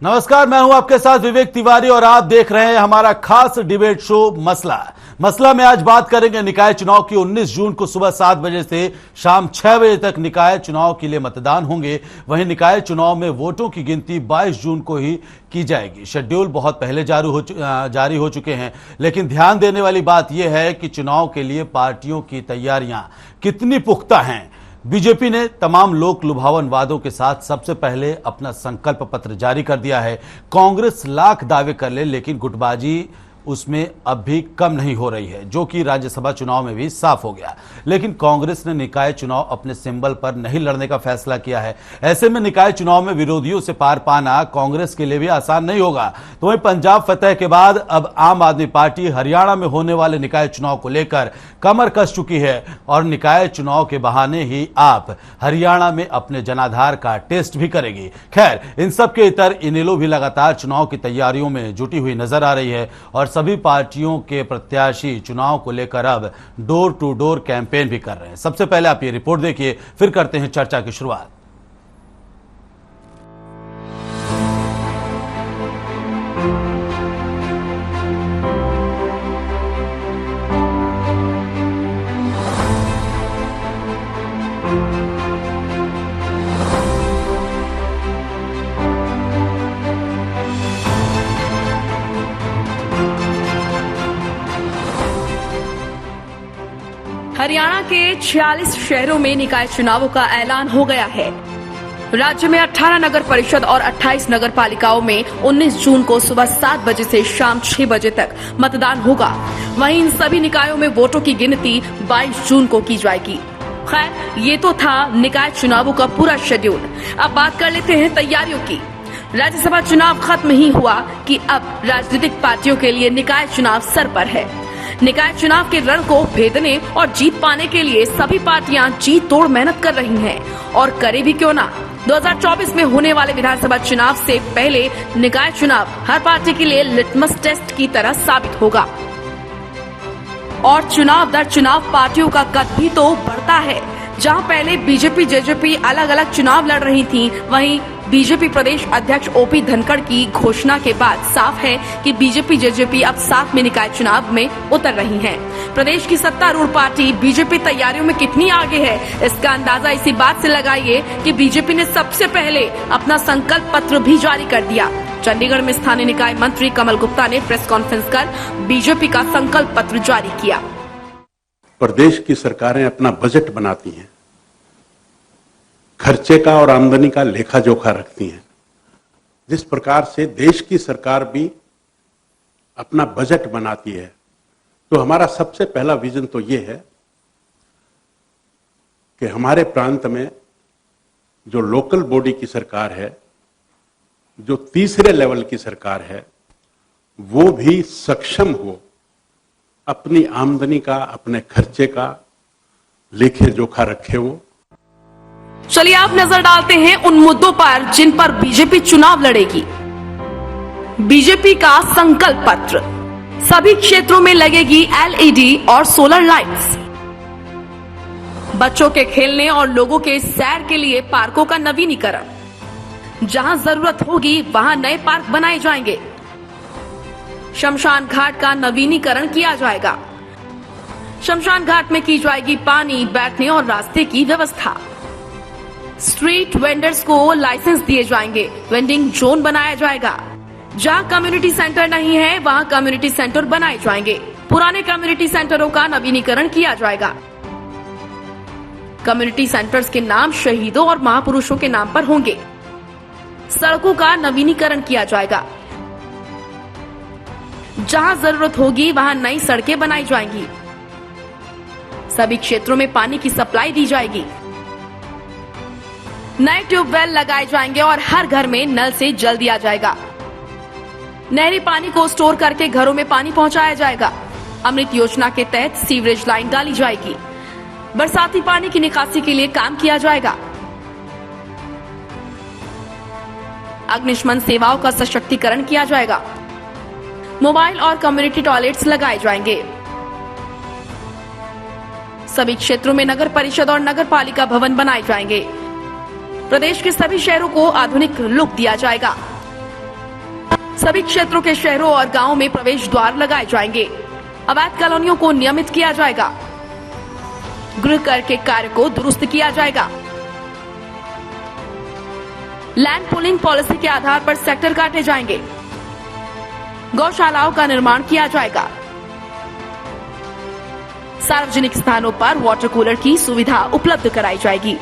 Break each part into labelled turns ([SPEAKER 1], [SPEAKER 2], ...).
[SPEAKER 1] नमस्कार, मैं हूं आपके साथ विवेक तिवारी और आप देख रहे हैं हमारा खास डिबेट शो मसला में आज बात करेंगे निकाय चुनाव की। 19 जून को सुबह 7 बजे से शाम 6 बजे तक निकाय चुनाव के लिए मतदान होंगे। वहीं निकाय चुनाव में वोटों की गिनती 22 जून को ही की जाएगी। शेड्यूल बहुत पहले जारी हो चुके हैं, लेकिन ध्यान देने वाली बात यह है कि चुनाव के लिए पार्टियों की तैयारियां कितनी पुख्ता हैं। बीजेपी ने तमाम लोक लुभावन वादों के साथ सबसे पहले अपना संकल्प पत्र जारी कर दिया है। कांग्रेस लाख दावे कर ले, लेकिन गुटबाजी उसमें अब भी कम नहीं हो रही है, जो कि राज्यसभा चुनाव में भी साफ हो गया। लेकिन कांग्रेस ने निकाय चुनाव अपने सिंबल पर नहीं लड़ने का फैसला किया है। ऐसे में निकाय चुनाव में विरोधियों से पार पाना कांग्रेस के लिए भी आसान नहीं होगा। तो वहीं पंजाब फतह के बाद अब आम आदमी पार्टी हरियाणा में होने वाले निकाय चुनाव को लेकर कमर कस चुकी है और निकाय चुनाव के बहाने ही आप हरियाणा में अपने जनाधार का टेस्ट भी करेगी। खैर, इन सब के इतर इनेलो भी लगातार चुनाव की तैयारियों में जुटी हुई नजर आ रही है और सभी पार्टियों के प्रत्याशी चुनाव को लेकर अब डोर टू डोर कैंपेन भी कर रहे हैं। सबसे पहले आप ये रिपोर्ट देखिए, फिर करते हैं चर्चा की शुरुआत।
[SPEAKER 2] हरियाणा के 46 शहरों में निकाय चुनावों का ऐलान हो गया है। राज्य में 18 नगर परिषद और 28 नगर पालिकाओं में 19 जून को सुबह 7 बजे से शाम 6 बजे तक मतदान होगा। वहीं इन सभी निकायों में वोटों की गिनती 22 जून को की जाएगी। खैर, ये तो था निकाय चुनावों का पूरा शेड्यूल। अब बात कर लेते हैं तैयारियों की। राज्यसभा चुनाव खत्म ही हुआ कि अब राजनीतिक पार्टियों के लिए निकाय चुनाव सर पर है। निकाय चुनाव के रण को भेदने और जीत पाने के लिए सभी पार्टियां जी तोड़ मेहनत कर रही हैं और करे भी क्यों ना। 2024 में होने वाले विधानसभा चुनाव से पहले निकाय चुनाव हर पार्टी के लिए लिटमस टेस्ट की तरह साबित होगा और चुनाव दर चुनाव पार्टियों का कद भी तो बढ़ता है। जहां पहले बीजेपी जेजेपी अलग अलग चुनाव लड़ रही थी, वहीं बीजेपी प्रदेश अध्यक्ष ओपी धनखड़ की घोषणा के बाद साफ है कि बीजेपी जेजेपी अब साथ में निकाय चुनाव में उतर रही हैं। प्रदेश की सत्तारूढ़ पार्टी बीजेपी तैयारियों में कितनी आगे है, इसका अंदाजा इसी बात से लगाइए कि बीजेपी ने सबसे पहले अपना संकल्प पत्र भी जारी कर दिया। चंडीगढ़ में स्थानीय निकाय मंत्री कमल गुप्ता ने प्रेस कॉन्फ्रेंस कर बीजेपी का संकल्प पत्र जारी किया।
[SPEAKER 3] प्रदेश की सरकारें अपना बजट बनाती हैं, खर्चे का और आमदनी का लेखा जोखा रखती हैं। जिस प्रकार से देश की सरकार भी अपना बजट बनाती है, तो हमारा सबसे पहला विजन तो ये है कि हमारे प्रांत में जो लोकल बॉडी की सरकार है, जो तीसरे लेवल की सरकार है, वो भी सक्षम हो अपनी आमदनी का, अपने खर्चे का लेखे जोखा रखे। वो
[SPEAKER 2] चलिए आप नजर डालते हैं उन मुद्दों पर जिन पर बीजेपी चुनाव लड़ेगी। बीजेपी का संकल्प पत्र। सभी क्षेत्रों में लगेगी एलईडी और सोलर लाइट्स। बच्चों के खेलने और लोगों के सैर के लिए पार्कों का नवीनीकरण। जहां जरूरत होगी वहां नए पार्क बनाए जाएंगे। शमशान घाट का नवीनीकरण किया जाएगा। शमशान घाट में की जाएगी पानी, बैठने और रास्ते की व्यवस्था। स्ट्रीट वेंडर्स को लाइसेंस दिए जाएंगे। वेंडिंग जोन बनाया जाएगा। जहां कम्युनिटी सेंटर नहीं है, वहां कम्युनिटी सेंटर बनाए जाएंगे। पुराने कम्युनिटी सेंटरों का नवीनीकरण किया जाएगा। कम्युनिटी सेंटर्स के नाम शहीदों और महापुरुषों के नाम पर होंगे। सड़कों का नवीनीकरण किया जाएगा। जहां जरूरत होगी वहां नई सड़कें बनाई जाएंगी। सभी क्षेत्रों में पानी की सप्लाई दी जाएगी। नए ट्यूबवेल लगाए जाएंगे और हर घर में नल से जल दिया जाएगा। नहरी पानी को स्टोर करके घरों में पानी पहुंचाया जाएगा। अमृत योजना के तहत सीवरेज लाइन डाली जाएगी। बरसाती पानी की निकासी के लिए काम किया जाएगा। अग्निशमन सेवाओं का सशक्तिकरण किया जाएगा। मोबाइल और कम्युनिटी टॉयलेट्स लगाए जाएंगे। सभी क्षेत्रों में नगर परिषद और नगर पालिका भवन बनाए जाएंगे। प्रदेश के सभी शहरों को आधुनिक लुक दिया जाएगा। सभी क्षेत्रों के शहरों और गांवों में प्रवेश द्वार लगाए जाएंगे। अवैध कॉलोनियों को नियमित किया जाएगा। गृह कर के कार्य को दुरुस्त किया जाएगा। लैंड पूलिंग पॉलिसी के आधार पर सेक्टर काटे जाएंगे। गौशालाओं का निर्माण किया जाएगा। सार्वजनिक स्थानों पर वाटर कूलर की सुविधा उपलब्ध कराई जाएगी।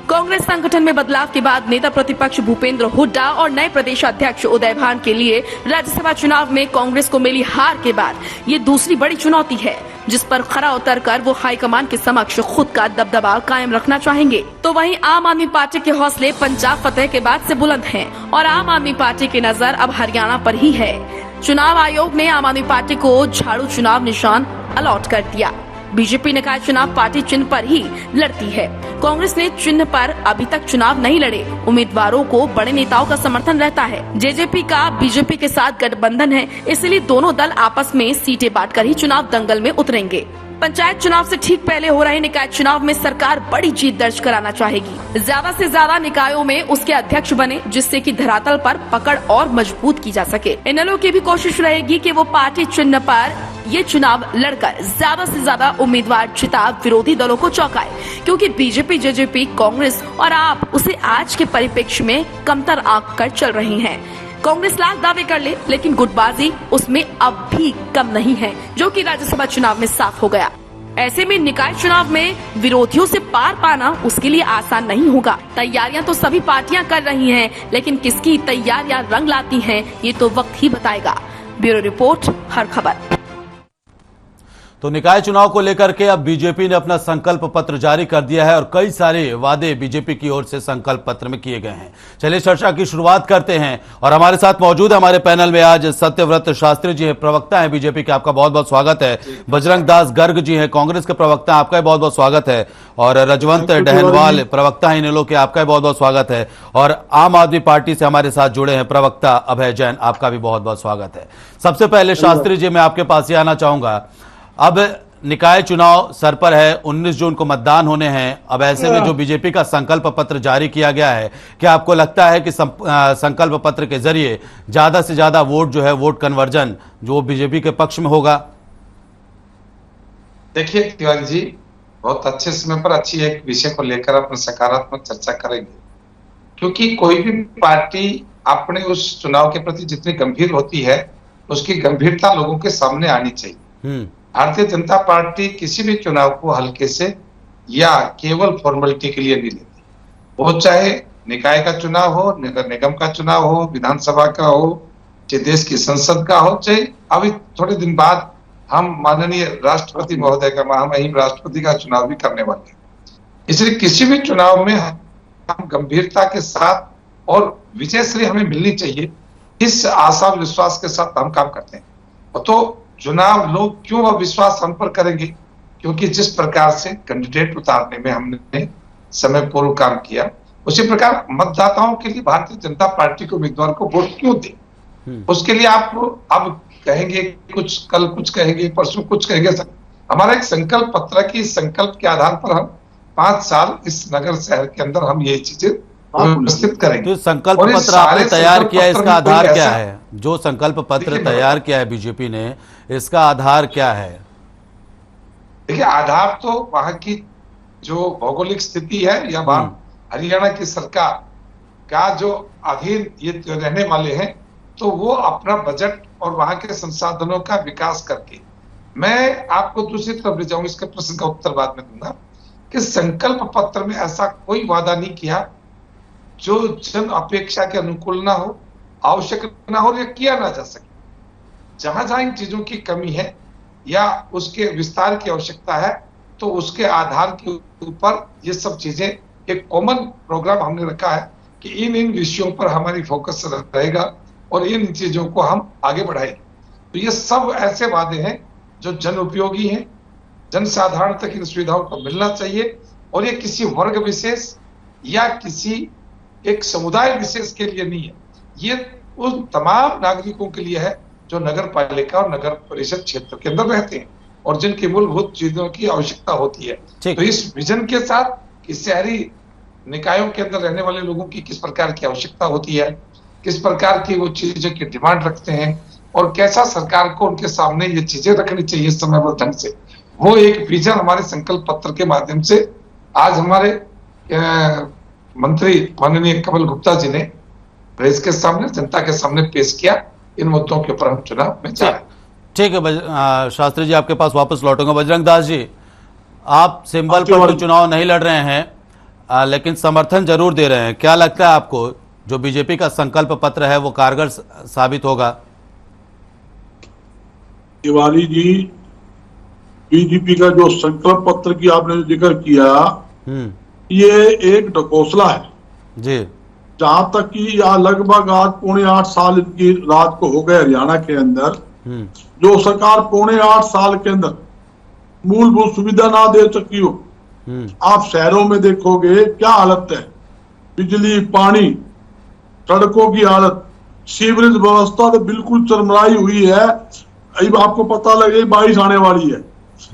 [SPEAKER 2] कांग्रेस संगठन में बदलाव के बाद नेता प्रतिपक्ष भूपेंद्र हुड्डा और नए प्रदेश अध्यक्ष उदय भान के लिए राज्यसभा चुनाव में कांग्रेस को मिली हार के बाद ये दूसरी बड़ी चुनौती है, जिस पर खरा उतरकर वो हाईकमान के समक्ष खुद का दबदबा कायम रखना चाहेंगे। तो वहीं आम आदमी पार्टी के हौसले पंजाब फतेह के बाद से बुलंद हैं और आम आदमी पार्टी की नजर अब हरियाणा पर ही है। चुनाव आयोग ने आम आदमी पार्टी को झाड़ू चुनाव निशान अलॉट कर दिया। बीजेपी निकाय चुनाव पार्टी चिन्ह पर ही लड़ती है। कांग्रेस ने चिन्ह पर अभी तक चुनाव नहीं लड़े उम्मीदवारों को बड़े नेताओं का समर्थन रहता है। जेजेपी का बीजेपी के साथ गठबंधन है, इसलिए दोनों दल आपस में सीटें बांटकर ही चुनाव दंगल में उतरेंगे। पंचायत चुनाव से ठीक पहले हो रहे निकाय चुनाव में सरकार बड़ी जीत दर्ज कराना चाहेगी। ज्यादा से ज्यादा निकायों में उसके अध्यक्ष बने, जिससे कि धरातल पर पकड़ और मजबूत की जा सके। इनेलो की भी कोशिश रहेगी कि वो पार्टी चिन्ह पर ये चुनाव लड़कर ज्यादा से ज्यादा उम्मीदवार जिता विरोधी दलों को चौंकाए, क्योंकि बीजेपी, जेजेपी, कांग्रेस और आप उसे आज के परिप्रेक्ष्य में कमतर आंक कर चल रही हैं। कांग्रेस लाख दावे कर ले, लेकिन गुटबाजी उसमें अब भी कम नहीं है, जो कि राज्यसभा चुनाव में साफ हो गया। ऐसे में निकाय चुनाव में विरोधियों से पार पाना उसके लिए आसान नहीं होगा। तैयारियां तो सभी पार्टियां कर रही हैं, लेकिन किसकी तैयारियां रंग लाती हैं, ये तो वक्त ही बताएगा। ब्यूरो रिपोर्ट, हर खबर।
[SPEAKER 1] तो निकाय चुनाव को लेकर के अब बीजेपी ने अपना संकल्प पत्र जारी कर दिया है और कई सारे वादे बीजेपी की ओर से संकल्प पत्र में किए गए हैं। चलिए चर्चा की शुरुआत करते हैं और हमारे साथ मौजूद है हमारे पैनल में आज सत्यव्रत शास्त्री जी हैं, प्रवक्ता हैं बीजेपी के, आपका बहुत बहुत स्वागत है। बजरंग दास गर्ग जी हैं, कांग्रेस के प्रवक्ता, आपका बहुत बहुत स्वागत है। और रजवंत डहलवाल, प्रवक्ता हैं इनेलो के, आपका बहुत बहुत स्वागत है। और आम आदमी पार्टी से हमारे साथ जुड़े हैं प्रवक्ता अभय जैन, आपका भी बहुत बहुत स्वागत है। सबसे पहले शास्त्री जी, मैं आपके पास ही आना चाहूंगा। अब निकाय चुनाव सर पर है, 19 जून को मतदान होने हैं। अब ऐसे में जो बीजेपी का संकल्प पत्र जारी किया गया है, क्या आपको लगता है कि संकल्प पत्र के जरिए ज्यादा से ज्यादा वोट जो है, वोट कन्वर्जन जो बीजेपी के पक्ष में होगा?
[SPEAKER 4] देखिए तिवारी जी, बहुत अच्छे समय पर अच्छी एक विषय को लेकर अपने सकारात्मक चर्चा करेंगे, क्योंकि कोई भी पार्टी अपने उस चुनाव के प्रति जितनी गंभीर होती है, उसकी गंभीरता लोगों के सामने आनी चाहिए। भारतीय जनता पार्टी किसी भी चुनाव को हल्के से या केवल फॉर्मेलिटी के लिए नहीं लेती। वो चाहे निकाय का चुनाव हो, नगर निगम का चुनाव हो, विधानसभा का हो, चाहे देश की संसद का हो, चाहे अभी थोड़े दिन बाद हम माननीय राष्ट्रपति महोदय का, महामहिम राष्ट्रपति का चुनाव भी करने वाले हैं। इसलिए किसी भी चुनाव में हम गंभीरता के साथ और विजयश्री हमें मिलनी चाहिए, इस आशा विश्वास के साथ हम काम करते हैं। तो चुनाव लोग क्यों विश्वास हम पर करेंगे? क्योंकि जिस प्रकार से कैंडिडेट उतारने में हमने समय पूर्व काम किया, उसी प्रकार मतदाताओं के लिए भारतीय जनता पार्टी के उम्मीदवार को वोट क्यों दें? उसके लिए आप अब कहेंगे कुछ, कल कुछ कहेंगे, परसों कुछ कहेंगे। हमारा एक संकल्प पत्र की संकल्प के आधार पर हम 5 साल इस नगर शहर के अंदर हम ये चीजें व्यवस्थित करेंगे।
[SPEAKER 1] तो संकल्प पत्र आपने तैयार किया, इसका आधार क्या है? जो संकल्प पत्र तैयार किया है बीजेपी ने, इसका आधार क्या है?
[SPEAKER 4] देखिए, आधार तो वहां की जो भौगोलिक स्थिति है या वहां हरियाणा की सरकार का जो अधीन ये रहने वाले हैं, तो वो अपना बजट और वहां के संसाधनों का विकास करके, मैं आपको दूसरी तरफ ले जाऊंगा, इसके प्रश्न का उत्तर बाद में दूंगा, कि संकल्प पत्र में ऐसा कोई वादा नहीं किया जो जन अपेक्षा के अनुकूल ना हो, आवश्यक ना हो या किया ना जा सके। जहां जहां इन चीजों की कमी है या उसके विस्तार की आवश्यकता है, तो उसके आधार के ऊपर ये सब चीजें एक कॉमन प्रोग्राम हमने रखा है कि इन विषयों पर हमारी फोकस रहेगा और इन चीजों को हम आगे बढ़ाएंगे। तो ये सब ऐसे वादे हैं जो जन उपयोगी हैं, जनसाधारण तक इन सुविधाओं को मिलना चाहिए, और ये किसी वर्ग विशेष या किसी एक समुदाय विशेष के लिए नहीं है। ये उन तमाम नागरिकों के लिए है जो नगर पालिका और नगर परिषद क्षेत्र के अंदर रहते हैं और जिनकी मूलभूत चीजों की आवश्यकता होती है। तो इस विजन के साथ कि शहरी निकायों के अंदर रहने वाले लोगों की किस प्रकार की आवश्यकता होती है, किस प्रकार की वो चीजों की डिमांड रखते हैं और कैसा सरकार को उनके सामने ये चीजें रखनी चाहिए समयबद्ध ढंग से, वो एक विजन हमारे संकल्प पत्र के माध्यम से आज हमारे मंत्री माननीय कमल गुप्ता जी ने प्रेस के सामने, जनता के सामने पेश किया। इन मुद्दों के ऊपर हम चुनाव में जा रहे हैं।
[SPEAKER 1] ठीक है शास्त्री जी, आपके पास वापस लौटूंगा। बजरंग दास जी, आप सिंबल पर तो चुनाव नहीं लड़ रहे हैं, लेकिन समर्थन जरूर दे रहे हैं। क्या लगता है आपको जो बीजेपी का संकल्प पत्र है वो कारगर साबित होगा?
[SPEAKER 5] तिवारी जी, बीजेपी का जो संकल्प पत्र की आपने जिक्र किया, ये एक ढकोसला है
[SPEAKER 1] जी।
[SPEAKER 5] जहां तक कि यह लगभग आज 7.5 साल की रात को हो गए हरियाणा के अंदर, जो सरकार 7.5 साल के अंदर मूलभूत सुविधा ना दे सकी हो। आप शहरों में देखोगे क्या हालत है, बिजली, पानी, सड़कों की हालत, सीवरेज व्यवस्था तो बिल्कुल चरमराई हुई है। अब आपको पता लगे बारिश आने वाली है,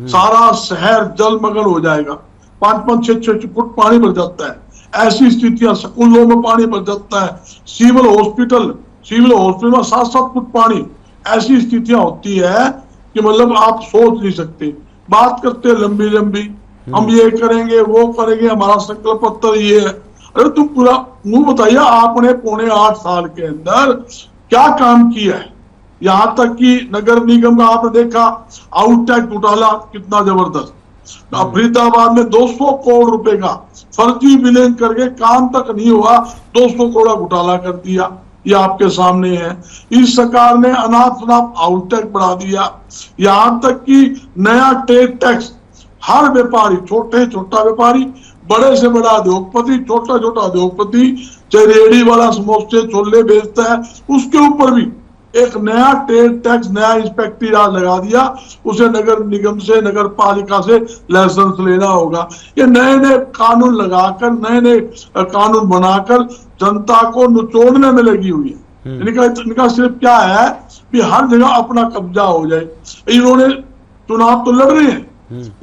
[SPEAKER 5] सारा शहर जलमग्न हो जाएगा, 5-5, 6-6 फुट पानी भर जाता है। ऐसी स्थितियां, स्कूलों में पानी भर जाता है, सिविल हॉस्पिटल में 7-7 फुट पानी। ऐसी स्थितियां होती है कि मतलब आप सोच नहीं सकते। बात करते लंबी लंबी, हम ये करेंगे वो करेंगे, हमारा संकल्प पत्र ये है। अरे तुम पूरा मुंह बताइए, आपने 7.5 साल के अंदर क्या काम किया है। यहां तक कि नगर निगम का आपने देखा आउटटैक्स घोटाला कितना जबरदस्त, फरीदाबाद में 200 करोड़ रुपए का फर्जी बिलिंग करके काम तक नहीं हुआ, 200 करोड़ घोटाला कर दिया। ये आपके सामने है। इस सरकार ने अनाप शनाप आउटटैक्स बढ़ा दिया, यहां तक कि नया ट्रेड टैक्स हर व्यापारी, छोटा व्यापारी, बड़े से बड़ा उद्योगपति, छोटा उद्योगपति, चाहे रेहड़ी वाला समोसे छोले बेचता है, उसके ऊपर भी एक नया ट्रेड टैक्स, नया इंस्पेक्टरी राज लगा दिया। उसे नगर निगम से, नगर पालिका से लाइसेंस लेना होगा। ये नए कानून लगाकर, नए कानून बनाकर जनता को निचोड़ने में लगी हुई है। इनका सिर्फ क्या है कि हर जगह अपना कब्जा हो जाए। इन्होंने चुनाव तो लड़ रहे हैं,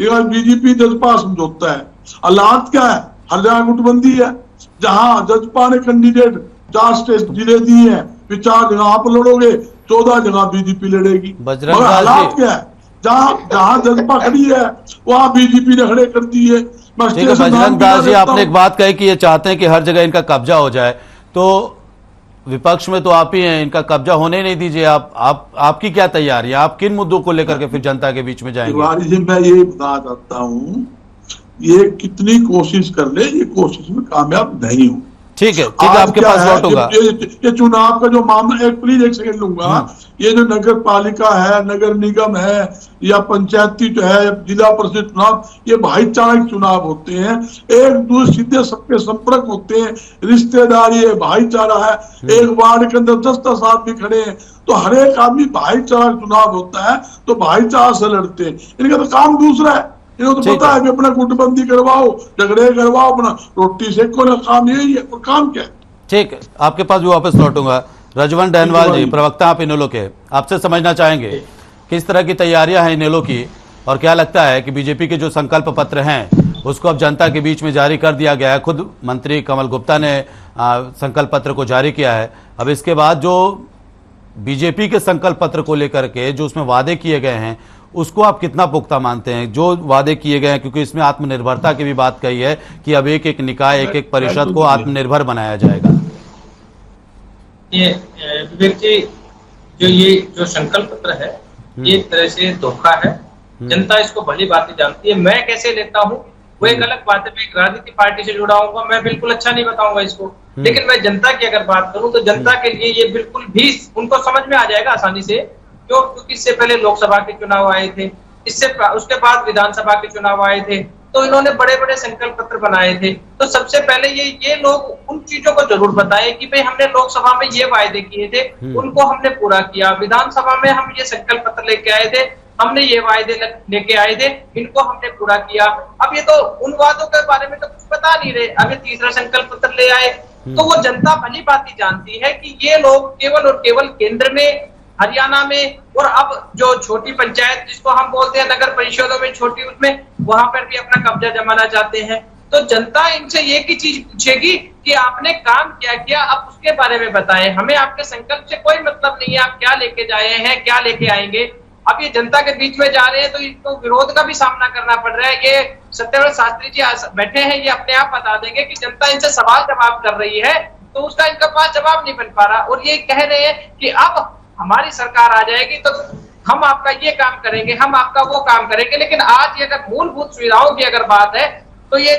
[SPEAKER 5] ये बीजेपी जजपा समझौता है। हालात क्या है, हर जगह गुटबंदी है। जहां जजपा ने कैंडिडेट 4 स्टेट जिले दिए हैं, 4 जगह आप लड़ोगे, 14 जगह बीजेपी लड़ेगी। मगर हालात क्या है, जहां जजपा खड़ी है वहां बीजेपी ने खड़े कर दी है।
[SPEAKER 1] बजरंग दास जी, आपने एक बात कही कि ये चाहते हैं कि हर जगह इनका कब्जा हो जाए, तो विपक्ष में तो आप ही हैं, इनका कब्जा होने नहीं दीजिए। आपकी क्या तैयारी है? आप किन मुद्दों को लेकर के फिर जनता के बीच में जाएंगे?
[SPEAKER 5] तिवारी जी, मैं ये बताना चाहता हूँ, ये कितनी कोशिश कर ले, ये कोशिश में कामयाब नहीं हूँ।
[SPEAKER 1] ठीक है, आपके पास लौटूंगा।
[SPEAKER 5] ये चुनाव का जो मामला, प्लीज एक सेकंड लूंगा। ये जो नगर पालिका है, नगर निगम है या पंचायती जो है, जिला परिषद चुनाव, ये भाईचारा चुनाव होते हैं। एक दूसरे सीधे सबके संपर्क होते हैं, रिश्तेदारी है, भाईचारा है। एक वार्ड के अंदर 10-10 आदमी खड़े हैं, तो हर एक आदमी भाईचारा चुनाव होता है, तो भाईचारा से लड़ते हैं। इनका तो काम दूसरा है। इन्हें तो पता है कि अपना गुटबंदी करवाओ, झगड़े करवाओ, अपना रोटी सेको, ना काम यही है। और काम क्या है?
[SPEAKER 1] ठीक है, आपके पास भी वापस लौटूंगा। रजवंत डैनवाल जी, प्रवक्ता आप इनेलो के, आपसे समझना चाहेंगे किस तरह की तैयारियां हैं इनेलो की, और क्या लगता है कि बीजेपी के जो संकल्प पत्र हैं उसको अब जनता के बीच में जारी कर दिया गया है। खुद मंत्री कमल गुप्ता ने संकल्प पत्र को जारी किया है। अब इसके बाद जो बीजेपी के संकल्प पत्र को लेकर के जो उसमें वादे किए गए हैं, उसको आप कितना पुख्ता मानते हैं जो वादे किए गए हैं? क्योंकि इसमें आत्मनिर्भरता की भी बात कही है कि अब एक निकाय, एक परिषद को आत्मनिर्भर बनाया जाएगा।
[SPEAKER 6] ये विवेक जी, ये जो संकल्प पत्र है, ये एक तरह से धोखा है। जनता इसको भली बात जानती है। मैं कैसे लेता हूँ वो एक अलग बात है। मैं एक राजनीतिक पार्टी से जुड़ा हूँ, मैं बिल्कुल अच्छा नहीं बताऊंगा इसको, लेकिन मैं जनता की अगर बात करूं तो जनता के लिए ये बिल्कुल भी उनको समझ में आ जाएगा आसानी से। क्योंकि इससे पहले लोकसभा के चुनाव आए थे, उसके बाद विधानसभा के चुनाव आए थे, तो इन्होंने बड़े बड़े संकल्प पत्र बनाए थे। तो सबसे पहले ये लोग उन चीजों को जरूर बताएं कि भाई हमने लोकसभा में ये वायदे किए थे, उनको हमने पूरा किया। विधानसभा में हम ये संकल्प पत्र लेके आए थे, हमने ये वायदे लेके आए थे, इनको हमने पूरा किया। अब ये तो उन वादों के बारे में तो कुछ बता नहीं रहे। अब ये तीसरा संकल्प पत्र ले आए, तो वो जनता भली भांति जानती है कि ये लोग केवल और केवल केंद्र में, हरियाणा में, और अब जो छोटी पंचायत जिसको हम बोलते हैं नगर परिषदों में छोटी, उसमें वहां पर भी अपना कब्जा जमाना चाहते हैं। तो जनता इनसे एक ही चीज पूछेगी कि आपने काम क्या किया, आप उसके बारे में बताएं। हमें आपके संकल्प से कोई मतलब नहीं है, आप क्या लेके जाए हैं, क्या लेके आएंगे। अब ये जनता के बीच में जा रहे हैं तो इनको विरोध का भी सामना करना पड़ रहा है। ये सत्यव्रत शास्त्री जी बैठे हैं, ये अपने आप बता देंगे कि जनता इनसे सवाल जवाब कर रही है तो उसका इनका पास जवाब नहीं बन पा रहा, और ये कह रहे हैं कि अब हमारी सरकार आ जाएगी तो हम आपका ये काम करेंगे, हम आपका वो काम करेंगे। लेकिन आज ये अगर मूलभूत सुविधाओं की अगर बात है तो ये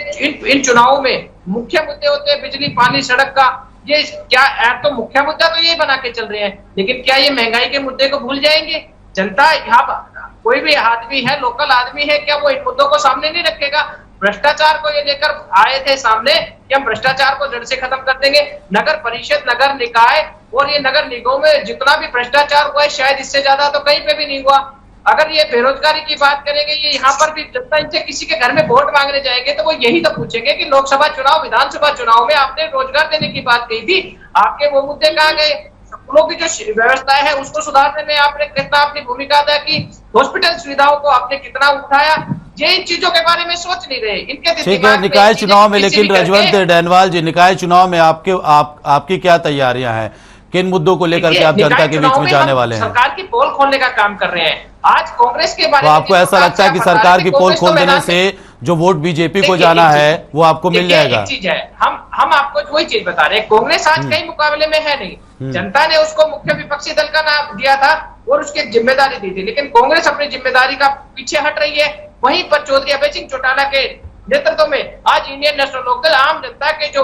[SPEAKER 6] इन चुनावों में मुख्य मुद्दे होते हैं बिजली, पानी, सड़क का। ये क्या तो मुख्य मुद्दा तो ये बना के चल रहे हैं, लेकिन क्या ये महंगाई के मुद्दे को भूल जाएंगे? जनता यहाँ कोई भी आदमी है, लोकल आदमी है, क्या वो इन मुद्दों को सामने नहीं रखेगा? भ्रष्टाचार को ये लेकर आए थे सामने कि हम भ्रष्टाचार को जड़ से खत्म कर देंगे। नगर परिषद, नगर निकाय और ये नगर निगमों में जितना भी भ्रष्टाचार हुआ है शायद इससे ज्यादा तो कहीं पे भी नहीं हुआ। अगर ये बेरोजगारी की बात करेंगे, ये यहाँ पर भी जनता इनसे किसी के घर में वोट मांगने जाएंगे तो वो यही तो पूछेंगे कि लोकसभा चुनाव, विधानसभा चुनाव में आपने रोजगार देने की बात कही थी, आपके वो मुद्दे कहाँ गए? स्कूलों की जो व्यवस्था है उसको सुधारने में आपने कितना अपनी भूमिका अदा की? हॉस्पिटल सुविधाओं को आपने कितना उठाया? ये इन चीजों के बारे में सोच नहीं रहे इनके।
[SPEAKER 1] ठीक है, निकाय चुनाव में, लेकिन रजवंत डैनवाल जी, निकाय चुनाव में आपकी क्या तैयारियां हैं? किन मुद्दों को लेकर के आप जनता के बीच में जाने वाले हैं?
[SPEAKER 6] सरकार की पोल खोलने का काम कर रहे हैं। आज कांग्रेस के बारे
[SPEAKER 1] में आपको ऐसा लगता है कि सरकार की पोल खोल देने से जो वोट बीजेपी को जाना है वो आपको मिल जाएगा?
[SPEAKER 6] एक चीज है, हम आपको वही चीज बता रहे हैं, कांग्रेस आज कई मुकाबले में है नहीं। जनता ने उसको मुख्य विपक्षी दल का नाम दिया था और उसकी जिम्मेदारी दी थी, लेकिन कांग्रेस अपनी जिम्मेदारी का पीछे हट रही है। वहीं पर चौधरी अभय सिंह चौटाला के नेतृत्व में आज इंडियन नेशनल लोकदल आम जनता के जो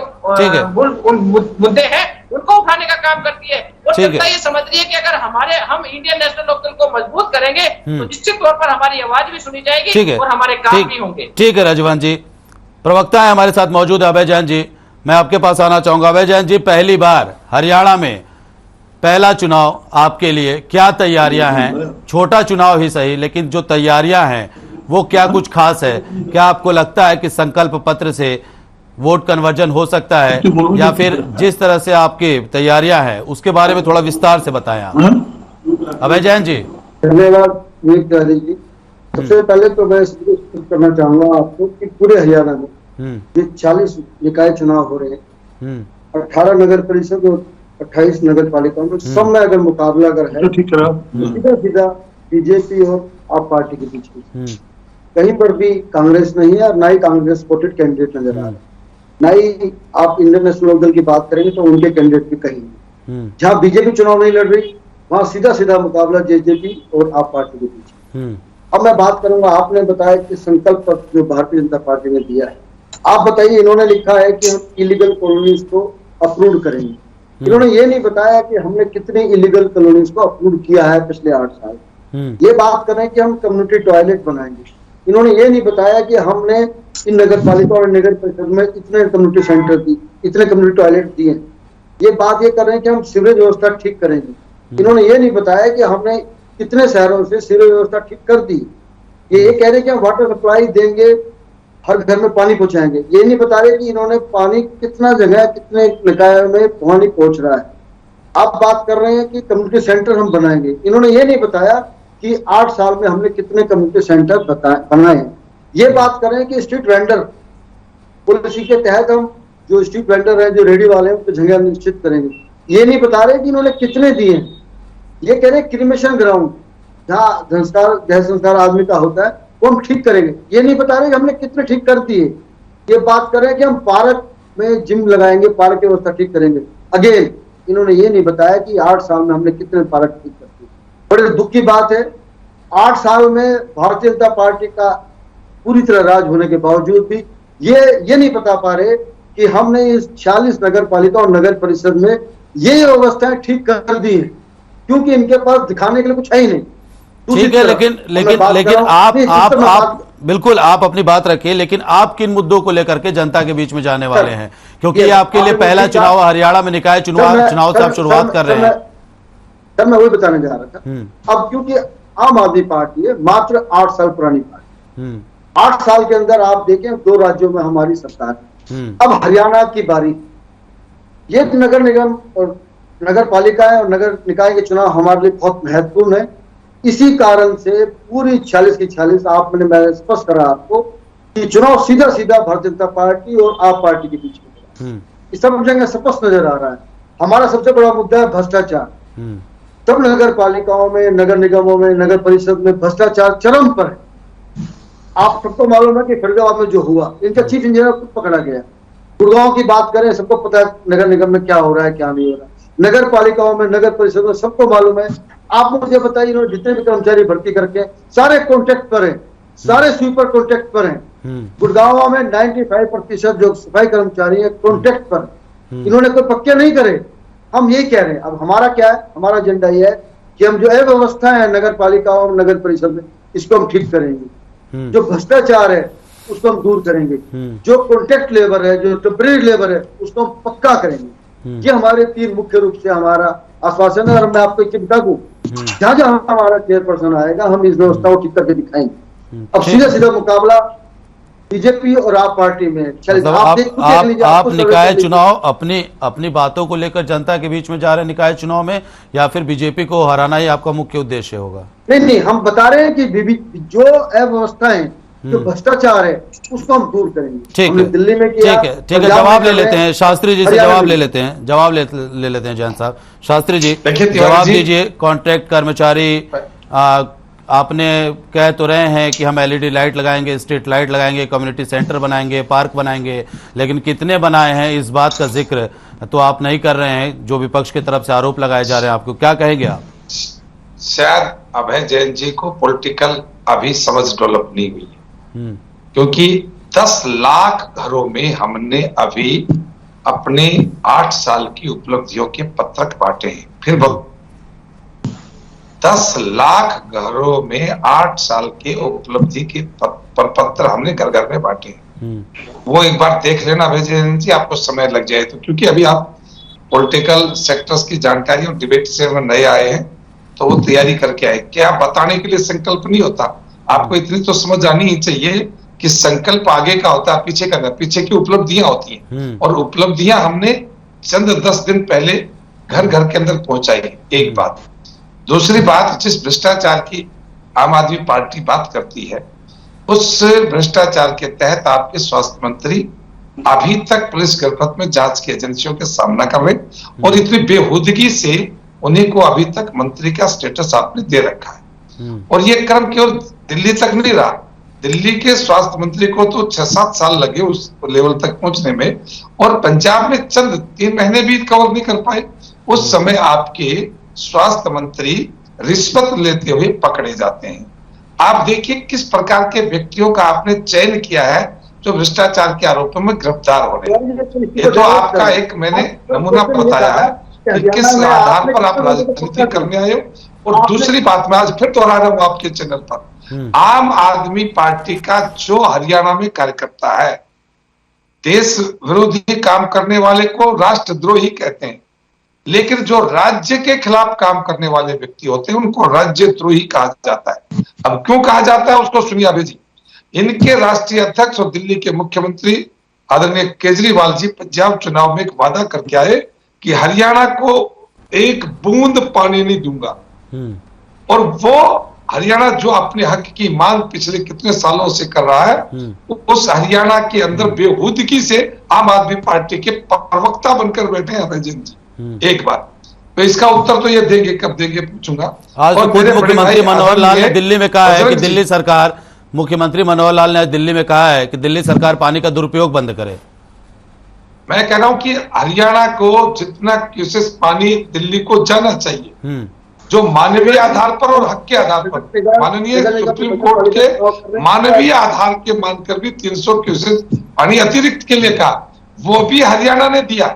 [SPEAKER 6] मुद्दे हैं उनको उठाने का काम करती है, और जनता ये समझ रही है कि अगर हम इंडियन नेशनल लोकदल को मजबूत करेंगे तो निश्चित तौर पर हमारी आवाज भी सुनी जाएगी और हमारे काम भी होंगे।
[SPEAKER 1] ठीक है रजवंत जी, प्रवक्ता है हमारे साथ मौजूद है अभय जैन जी, मैं आपके पास आना चाहूंगा। अभय जैन जी, पहली बार हरियाणा में पहला चुनाव आपके लिए, क्या तैयारियां हैं? छोटा चुनाव ही सही, लेकिन जो तैयारियां हैं वो क्या कुछ खास है? क्या आपको लगता है कि संकल्प पत्र से वोट कन्वर्जन हो सकता है, या फिर जिस तरह से आपकी तैयारियां हैं उसके बारे में थोड़ा विस्तार से बताएं आप। अभय जैन जी,
[SPEAKER 7] धन्यवाद जी। सबसे पहले तो मैं करना चाहूंगा आपको कि पूरे हरियाणा में ये 40 निकाय चुनाव हो रहे हैं, 18 नगर परिषद और 28 नगर पालिकाओं में, सब में अगर मुकाबला अगर है सीधा सीधा बीजेपी और आप पार्टी के बीच में, कहीं पर भी कांग्रेस नहीं है और ना ही कांग्रेस सपोर्टेड कैंडिडेट नजर आ रहा है, ना ही आप इंडियन नेशनल लोकदल की बात करेंगे तो उनके कैंडिडेट भी कहीं नहीं। जहां बीजेपी चुनाव नहीं लड़ रही वहां सीधा सीधा मुकाबला जेजेपी और आप पार्टी के बीच। अब मैं बात करूंगा, आपने बताया कि संकल्प पत्र जो भारतीय जनता पार्टी ने दिया है, आप बताइए, इन्होंने लिखा है कि हम इलीगल कॉलोनीज को अप्रूव करेंगे। इन्होंने ये नहीं बताया कि हमने कितनी इलीगल कॉलोनीज को अप्रूव किया है पिछले 8 साल। ये बात कर रहे हैं कि हम कम्युनिटी टॉयलेट बनाएंगे। इन्होंने ये नहीं बताया कि हमने इन नगर पालिका और नगर परिषद में इतने कम्युनिटी सेंटर दी, इतने कम्युनिटी टॉयलेट दिए। ये बात ये कर रहे हैं कि हम सीवरेज व्यवस्था ठीक करेंगे। इन्होंने ये नहीं बताया कि हमने कितने शहरों से सीवरेज व्यवस्था ठीक कर दी। ये कह रहे हैं कि हम वाटर सप्लाई देंगे, हर घर में पानी पहुंचाएंगे। ये नहीं बता रहे कि इन्होंने पानी कितना जगह, कितने निकायों में पानी पहुंच रहा है। आप बात कर रहे हैं कि कम्युनिटी सेंटर हम बनाएंगे। इन्होंने ये नहीं बताया कि 8 साल में हमने कितने कम्युनिटी सेंटर बनाए। ये बात कर रहे हैं कि स्ट्रीट वेंडर पॉलिसी के तहत हम जो स्ट्रीट वेंडर है, जो रेडी वाले हैं, उनको जगह निश्चित करेंगे। ये नहीं बता रहे कि इन्होंने कितने दिए। ये कह रहे हैं क्रिमेशन ग्राउंड, जहाँ देह संस्कार आदमी का होता है, वो हम ठीक करेंगे। ये नहीं बता रहे कि हमने कितने ठीक कर दिए। ये बात कर रहे हैं कि हम पार्क में जिम लगाएंगे, पार्क की व्यवस्था ठीक करेंगे। अगेन इन्होंने ये नहीं बताया कि 8 साल में हमने कितने पार्क ठीक कर दिए। बड़े दुख की बात है, 8 साल में भारतीय जनता पार्टी का पूरी तरह राज होने के बावजूद भी ये नहीं बता पा रहे कि हमने इस 46 नगर पालिका और नगर परिषद में ये व्यवस्थाएं ठीक कर दी है, क्योंकि इनके पास दिखाने के लिए कुछ है ही नहीं।
[SPEAKER 1] ठीक है, लेकिन आप बिल्कुल आप अपनी बात रखिए, लेकिन आप किन मुद्दों को लेकर के जनता के बीच में जाने वाले हैं? क्योंकि ये आपके लिए पहला चुनाव, हरियाणा में निकाय चुनाव से आप शुरुआत कर रहे हैं।
[SPEAKER 7] सर मैं वही बताने जा रहा था। अब क्योंकि आम आदमी पार्टी है, मात्र 8 साल पुरानी पार्टी, 8 साल के अंदर आप देखें 2 राज्यों में हमारी सरकार है। अब हरियाणा की बारी, ये नगर निगम और नगर पालिकाएं और नगर निकाय के चुनाव हमारे लिए बहुत महत्वपूर्ण है। इसी कारण से पूरी 46 की 46 आपने, मैं स्पष्ट करा आपको कि चुनाव सीधा सीधा भारतीय जनता पार्टी और आप पार्टी के बीच में होगा। इस सब जगह स्पष्ट नजर आ रहा है। हमारा सबसे बड़ा मुद्दा है भ्रष्टाचार। तब नगर पालिकाओं में, नगर निगमों में, नगर परिषद में भ्रष्टाचार चरम पर है। आप सबको मालूम है कि फरीदाबाद में जो हुआ, इनका चीफ इंजीनियर खुद पकड़ा गया। गुड़गांव की बात करें, सबको पता है नगर निगम में क्या हो रहा है, क्या नहीं हो रहा है। नगर पालिकाओं में, नगर परिषद में सबको मालूम है। आप मुझे बताइए, इन्होंने जितने भी कर्मचारी भर्ती करके सारे कॉन्ट्रैक्ट पर हैं, सारे स्वीपर कॉन्ट्रैक्ट पर हैं। गुड़गांव में 95% जो सफाई कर्मचारी है कॉन्ट्रैक्ट पर, इन्होंने कोई पक्के नहीं करे। हम यही कह रहे हैं। अब हमारा क्या है, हमारा एजेंडा ये है कि हम जो अव्यवस्था है नगर पालिकाओं में, नगर परिषद में, इसको हम ठीक करेंगे। जो भ्रष्टाचार है उसको हम दूर करेंगे। जो कॉन्ट्रैक्ट लेबर है, जो टेम्परेरी लेबर है, उसको हम पक्का करेंगे। ये हमारे 3 मुख्य रूप से हमारा आश्वासन है। और मैं आपको एक बता दूं, जहां जहां हमारा चेयरपर्सन आएगा, हम इस व्यवस्था को ठीक करके दिखाएंगे। अब सीधा सीधा मुकाबला बीजेपी और आप पार्टी में।
[SPEAKER 1] मतलब आप निकाय चुनाव अपनी बातों को लेकर जनता के बीच में जा रहे हैं निकाय चुनाव में, या फिर बीजेपी को हराना ही आपका मुख्य उद्देश्य होगा?
[SPEAKER 7] नहीं, हम बता रहे हैं कि जो अव्यवस्था है, जो भ्रष्टाचार है, उसको हम दूर करेंगे।
[SPEAKER 1] ठीक है,
[SPEAKER 7] दिल्ली में किया,
[SPEAKER 1] ठीक है। जवाब ले लेते हैं शास्त्री जी से, जवाब ले लेते हैं जैन साहब। शास्त्री जी जवाब दीजिए। कॉन्ट्रैक्ट कर्मचारी आपने कह तो रहे हैं कि हम LED लाइट लगाएंगे, स्ट्रीट लाइट लगाएंगे, कम्युनिटी सेंटर बनाएंगे, पार्क बनाएंगे, लेकिन कितने बनाए हैं इस बात का जिक्र तो आप नहीं कर रहे हैं, जो विपक्ष की तरफ से आरोप लगाए जा रहे हैं। आपको क्या कहेंगे आप?
[SPEAKER 4] शायद अभय जैन जी को पॉलिटिकल अभी समझ डेवलप नहीं हुई है, क्योंकि 10 लाख घरों में हमने अभी अपने 8 साल की उपलब्धियों के पत्रक बांटे हैं। फिर 10 लाख घरों में 8 साल के उपलब्धि के पत्र हमने घर घर में बांटे हैं। वो एक बार देख लेना अभय जैन जी, आपको समय लग जाए तो, क्योंकि अभी आप पॉलिटिकल सेक्टर्स की जानकारी और डिबेट से नए आए हैं, तो वो तैयारी करके आए। क्या बताने के लिए संकल्प नहीं होता? आपको इतनी तो समझ आनी ही चाहिए कि संकल्प आगे का होता है, पीछे का नहीं। पीछे की उपलब्धियां होती हैं, और उपलब्धियां हमने चंद 10 दिन पहले घर घर के अंदर पहुंचाई। एक बात। दूसरी बात, जिस भ्रष्टाचार की आम आदमी पार्टी बात करती है, उस भ्रष्टाचार के तहत आपके स्वास्थ्य मंत्री अभी तक पुलिस गिरफ्त में जांच की एजेंसियों के सामना कर रहे, और इतनी बेहूदगी से उन्हीं को अभी तक मंत्री का स्टेटस आपने दे रखा है। और ये क्रम केवल दिल्ली तक नहीं रहा। दिल्ली के स्वास्थ्य मंत्री को तो 6-7 साल लगे उस लेवल तक पहुंचने में, और पंजाब में चंद 3 महीने भी कवर नहीं कर पाए। उस समय आपके स्वास्थ्य मंत्री रिश्वत लेते हुए पकड़े जाते हैं। आप देखिए किस प्रकार के व्यक्तियों का आपने चयन किया है जो भ्रष्टाचार के आरोपों में गिरफ्तार हो रहे हैं। ये तो आपका एक मैंने नमूना बताया है कि किस आधार पर आप राजनीति करने आए हो। और दूसरी बात मैं आज फिर दोहरा रहा हूं आपके चैनल पर, आम आदमी पार्टी का जो हरियाणा में कार्यकर्ता है, देश विरोधी काम करने वाले को राष्ट्रद्रोही कहते हैं, लेकिन जो राज्य के खिलाफ काम करने वाले व्यक्ति होते हैं उनको राज्यद्रोही कहा जाता है। अब क्यों कहा जाता है उसको सुनिए अभय जी। इनके राष्ट्रीय अध्यक्ष और दिल्ली के मुख्यमंत्री आदरणीय केजरीवाल जी पंजाब चुनाव में एक वादा करके आए कि हरियाणा को एक बूंद पानी नहीं दूंगा, और वो हरियाणा जो अपने हक की मांग पिछले कितने सालों से कर रहा है, उस हरियाणा के अंदर बेहूदगी से आम आदमी पार्टी के प्रवक्ता बनकर बैठे हैं अभय जैन जी। एक बार तो इसका उत्तर तो ये देंगे, कब देंगे पूछूंगा।
[SPEAKER 1] आज तो खुद मुख्यमंत्री मनोहर लाल ने दिल्ली में कहा है कि दिल्ली सरकार, मुख्यमंत्री मनोहर लाल ने आज दिल्ली में कहा है कि दिल्ली सरकार पानी का दुरुपयोग बंद करे।
[SPEAKER 4] मैं कह रहा हूं कि हरियाणा को जितना क्यूसेस पानी दिल्ली को जाना चाहिए, जो मानवीय आधार पर और हक के आधार पर, माननीय सुप्रीम कोर्ट के मानवीय आधार के मानकर भी 300 क्यूसेस पानी अतिरिक्त के लिए कहा, वो भी हरियाणा ने दिया।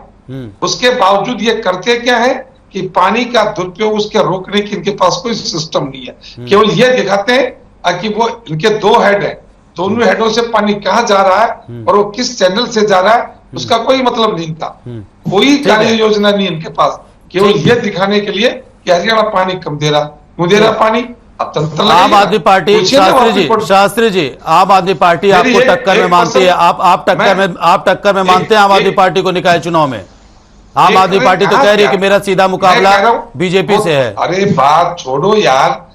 [SPEAKER 4] उसके बावजूद ये करते क्या है कि पानी का दुरुपयोग उसके रोकने की इनके पास कोई सिस्टम नहीं है। केवल ये दिखाते हैं कि वो इनके 2 हेड है, दोनों हेडों से पानी कहां जा रहा है और वो किस चैनल से जा रहा है उसका कोई मतलब नहीं था। कोई कार्य योजना नहीं इनके पास, केवल ये दिखाने के लिए कि हरियाणा पानी कम दे रहा, क्यों दे रहा पानी।
[SPEAKER 1] आम आदमी पार्टी, शास्त्री जी आम आदमी पार्टी आपको टक्कर में मानती है, आप टक्कर में मानते हैं आम आदमी पार्टी को निकाय चुनाव में? आम आदमी पार्टी तो कह रही है कि मेरा सीधा मुकाबला बीजेपी से है।
[SPEAKER 4] अरे बात छोड़ो यार,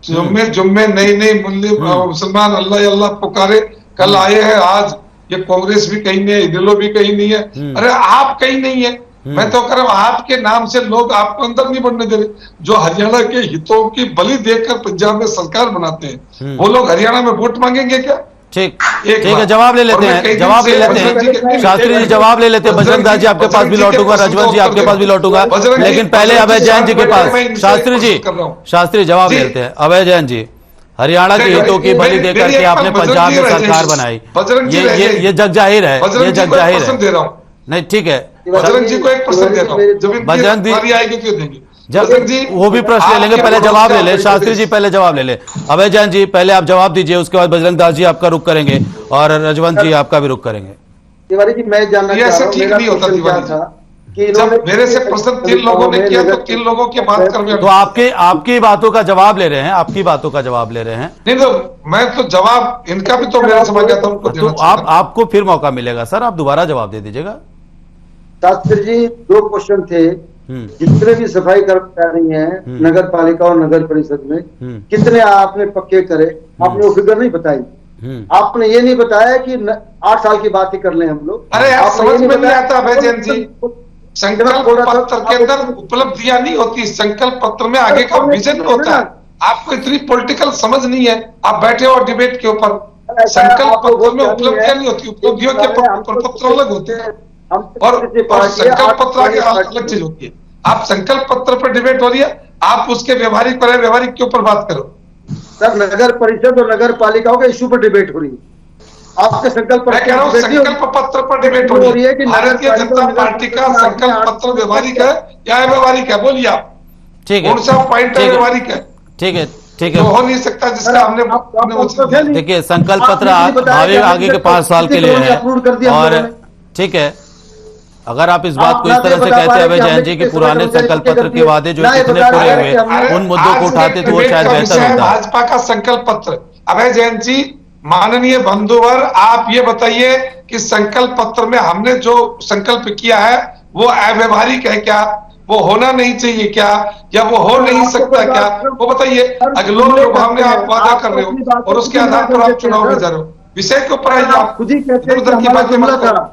[SPEAKER 4] जुम्मे नई मुस्लिमान अल्लाह अल्लाह पुकारे, कल आए हैं, आज ये कांग्रेस भी कहीं नहीं है, इनेलो भी कहीं नहीं है, अरे आप कहीं नहीं है। मैं तो कह रहा हूं आपके नाम से लोग आपको अंदर नहीं बढ़ने दे रहे। जो हरियाणा के हितों की बलि देकर पंजाब में सरकार बनाते हैं, वो लोग हरियाणा में वोट मांगेंगे क्या?
[SPEAKER 1] ठीक है, जवाब ले लेते हैं, जवाब ले लेते हैं शास्त्री जी, जवाब ले लेते हैं। बजरंग दास जी आपके पास भी लौटूंगा, रजवंत जी आपके पास भी लौटूंगा, लेकिन पहले अभय जैन जी के पास। शास्त्री जवाब ले लेते हैं। अभय जैन जी, हरियाणा के हितों की बलि देकर के आपने पंजाब में सरकार बनाई, ये जग जाहिर है, ये जग जाहिर है। नहीं ठीक है,
[SPEAKER 4] बजरंग जी को एक प्रश्न दे रहा हूं, जब
[SPEAKER 1] बजरंग जी
[SPEAKER 4] आएगी क्यों देंगे?
[SPEAKER 1] वो भी प्रश्न ले लेंगे, पहले जवाब ले ले। शास्त्री जी पहले जवाब ले ले। अभय जैन जी पहले आप जवाब दीजिए, उसके बाद बजरंग दास जी आपका रुख करेंगे और रजवंत जी आपका भी रुख करेंगे।
[SPEAKER 7] तिवारी जी मैं जानना चाह रहा हूं,
[SPEAKER 4] ठीक नहीं होता तिवारी जी, जब मेरे से प्रश्न 3 लोगों ने किया तो 3 लोगों की बात कर रहे हैं।
[SPEAKER 1] तो आपकी बातों का जवाब ले रहे हैं, आपकी बातों का जवाब ले रहे हैं।
[SPEAKER 4] नहीं तो मैं तो जवाब इनका भी तो मेरा समझ आता हूं,
[SPEAKER 1] तो आपको फिर मौका मिलेगा सर, आप दोबारा जवाब दे दीजिएगा।
[SPEAKER 7] शास्त्री जी 2 क्वेश्चन थे, जितने भी सफाई कर्मचारी हैं नगर पालिका और नगर परिषद में, कितने आपने पक्के करे? आपने वो फिगर नहीं बताई। आपने ये नहीं बताया कि 8 साल की बात ही कर लें हम लोग।
[SPEAKER 4] अरे आप समझ में नहीं आता अभय जैन जी, संकल्प पत्र के अंदर उपलब्धियां नहीं होती, संकल्प पत्र में आगे का विजन होता है। आपको इतनी पॉलिटिकल समझ नहीं है, आप बैठे हो डिबेट के ऊपर। संकल्प पत्र में उपलब्धियां नहीं होती, उपलब्धियों के पत्र अलग होते हैं और संकल्प पत्र आगे अलग चीज होती है। आप संकल्प पत्र पर डिबेट हो रही है, आप उसके व्यवहारिक पर व्यवहारिक के ऊपर बात करो।
[SPEAKER 7] सर नगर परिषद और नगर पालिकाओं के इश्यू पर डिबेट हो रही है, आपके संकल्प
[SPEAKER 4] मैं कह रहा हूँ संकल्प पत्र पर डिबेट हो रही है कि भारतीय जनता पार्टी का संकल्प पत्र व्यवहारिक है या अव्यवहारिक है? बोलिए आप,
[SPEAKER 1] ठीक है,
[SPEAKER 4] कौन सा पॉइंट व्यवहारिक है?
[SPEAKER 1] ठीक है,
[SPEAKER 4] तो हो नहीं सकता जिसका हमने
[SPEAKER 1] देखिए संकल्प पत्र भावी आगे के 5 साल के लिए है। और ठीक है, अगर आप इस बात को इस तरह से कहते हैं अभय जैन जी कि पुराने संकल्प पत्र के वादे जो कितने पूरे हुए, उन मुद्दों को उठाते तो वो शायद बेहतर होता।
[SPEAKER 4] भाजपा का संकल्प पत्र, अभय जैन जी माननीय बंधुवर, आप ये बताइए कि संकल्प पत्र में हमने जो संकल्प किया है वो अव्यवहारिक है क्या? वो होना नहीं चाहिए क्या, या वो हो नहीं सकता क्या? वो बताइए। अगले लोग हमने आप वादा कर रहे हो और उसके आधार पर आप चुनाव में जा रहे हो, विषय के ऊपर आइए। आप
[SPEAKER 7] खुद ही कहते हैं
[SPEAKER 4] की बातें मत करो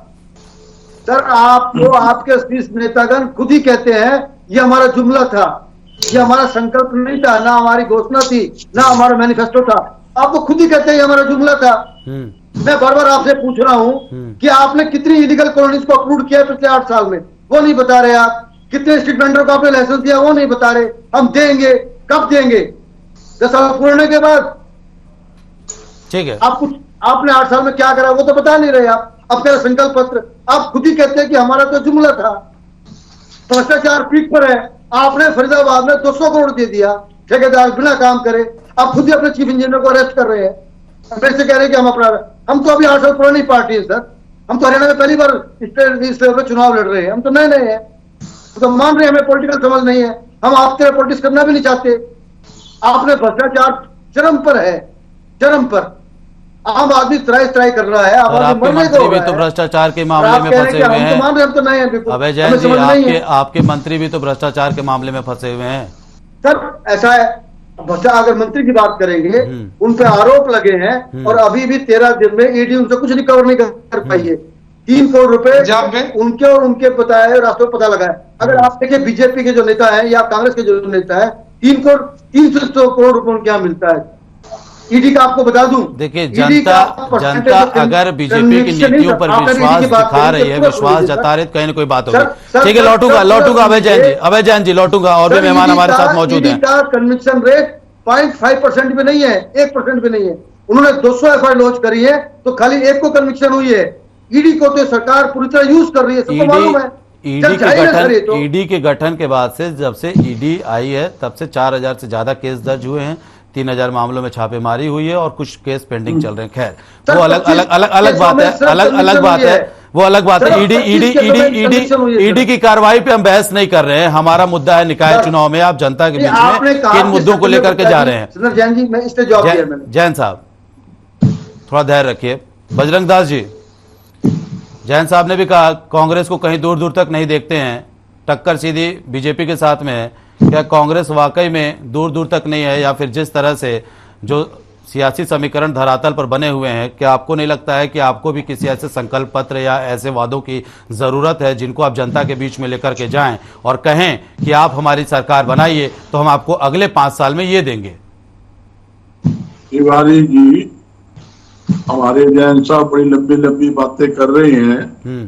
[SPEAKER 7] सर, आपको आपके शीर्ष नेतागण खुद ही कहते हैं ये हमारा जुमला था, ये हमारा संकल्प नहीं था, ना हमारी घोषणा थी, ना हमारा मैनिफेस्टो था। आप तो खुद ही कहते हैं ये हमारा जुमला था। मैं बार बार आपसे पूछ रहा हूं कि आपने कितनी इलीगल कॉलोनीज को अप्रूव किया पिछले 8 साल में, वो नहीं बता रहे आप। कितने स्ट्रीट वेंडर को आपने लाइसेंस दिया, वो नहीं बता रहे। हम देंगे, कब देंगे? 10 साल पूरे के बाद।
[SPEAKER 1] ठीक है,
[SPEAKER 7] आपने 8 साल में क्या करा वो तो बता नहीं रहे आप। अब क्या संकल्प पत्र, आप खुद ही कहते हैं कि हमारा तो जुमला था। भ्रष्टाचार पीक पर है, आपने फरीदाबाद में 200 करोड़ दे दिया ठेकेदार बिना काम करे। आप खुद ही अपने चीफ इंजीनियर को अरेस्ट कर रहे हैं, मेरे से कह रहे हैं कि हम अपना। हम तो अभी 8 साल पुरानी पार्टी है सर, हम तो हरियाणा में पहली बार इस लेवल पर चुनाव लड़ रहे हैं, हम तो नए नए हैं, तो मान रहे हैं हमें पॉलिटिकल समझ नहीं है, हम आपके पॉलिटिक्स करना भी नहीं चाहते। आपने भ्रष्टाचार चरम पर है, चरम पर। आम आदमी ट्राई कर रहा है।
[SPEAKER 1] आपके मंत्री भी तो भ्रष्टाचार के मामले में फंसे हुए हैं। अभय जैन जी, आपके मंत्री भी तो भ्रष्टाचार के मामले में फंसे हुए हैं।
[SPEAKER 7] सर ऐसा है, अगर मंत्री की बात करेंगे, उन पे आरोप लगे हैं और अभी भी 13 दिन में ईडी उनसे कुछ रिकवर नहीं कर पाई है। 3 करोड़ रुपए उनके और उनके बताए रास्तों पता लगा है। अगर आप देखिए बीजेपी के जो नेता है या कांग्रेस के जो नेता है, 300 करोड़ रुपए उनके यहाँ मिलता है। ईडी का आपको बता दूं,
[SPEAKER 1] देखिए जनता अगर बीजेपी की नीतियों पर विश्वास दिखा रही है, विश्वास जता रही, कहीं ना कोई बात होगी। ठीक है, लौटूंगा अभय जैन जी लौटूंगा, और भी मेहमान हमारे साथ मौजूद हैं।
[SPEAKER 7] कन्विक्शन रेट 0.5% भी नहीं है, 1% भी नहीं है। उन्होंने 200 एफआईआर लॉन्च करी है तो खाली 1 को कन्विक्शन हुई है। ईडी को तो सरकार पूरी तरह यूज कर रही है, सबको मालूम है।
[SPEAKER 1] ईडी के गठन के बाद से, जब से ईडी आई है तब से 4000 से ज्यादा केस दर्ज हुए हैं, 3000 मामलों में छापेमारी हुई है और कुछ केस पेंडिंग चल रहे हैं। खैर वो अलग बात है, अलग बात है, वो अलग बात है। ईडी की कार्रवाई पे हम बहस नहीं कर रहे हैं। हमारा मुद्दा है निकाय चुनाव में आप जनता के बीच में किन मुद्दों को लेकर के जा रहे हैं।
[SPEAKER 7] जैन जी, मैं इस पे जवाब दिया मैंने।
[SPEAKER 1] जैन साहब थोड़ा धैर्य रखिए। बजरंग दास जी, जैन साहब ने भी कहा कांग्रेस को कहीं दूर दूर तक नहीं देखते हैं, टक्कर सीधी बीजेपी के साथ में है। क्या कांग्रेस वाकई में दूर दूर तक नहीं है, या फिर जिस तरह से जो सियासी समीकरण धरातल पर बने हुए हैं, क्या आपको नहीं लगता है कि आपको भी किसी ऐसे संकल्प पत्र या ऐसे वादों की जरूरत है जिनको आप जनता के बीच में लेकर के जाएं और कहें कि आप हमारी सरकार बनाइए तो हम आपको अगले 5 साल में ये देंगे?
[SPEAKER 5] तिवारी जी, हमारे जैन साहब बड़ी लंबी लंबी बातें कर रहे हैं।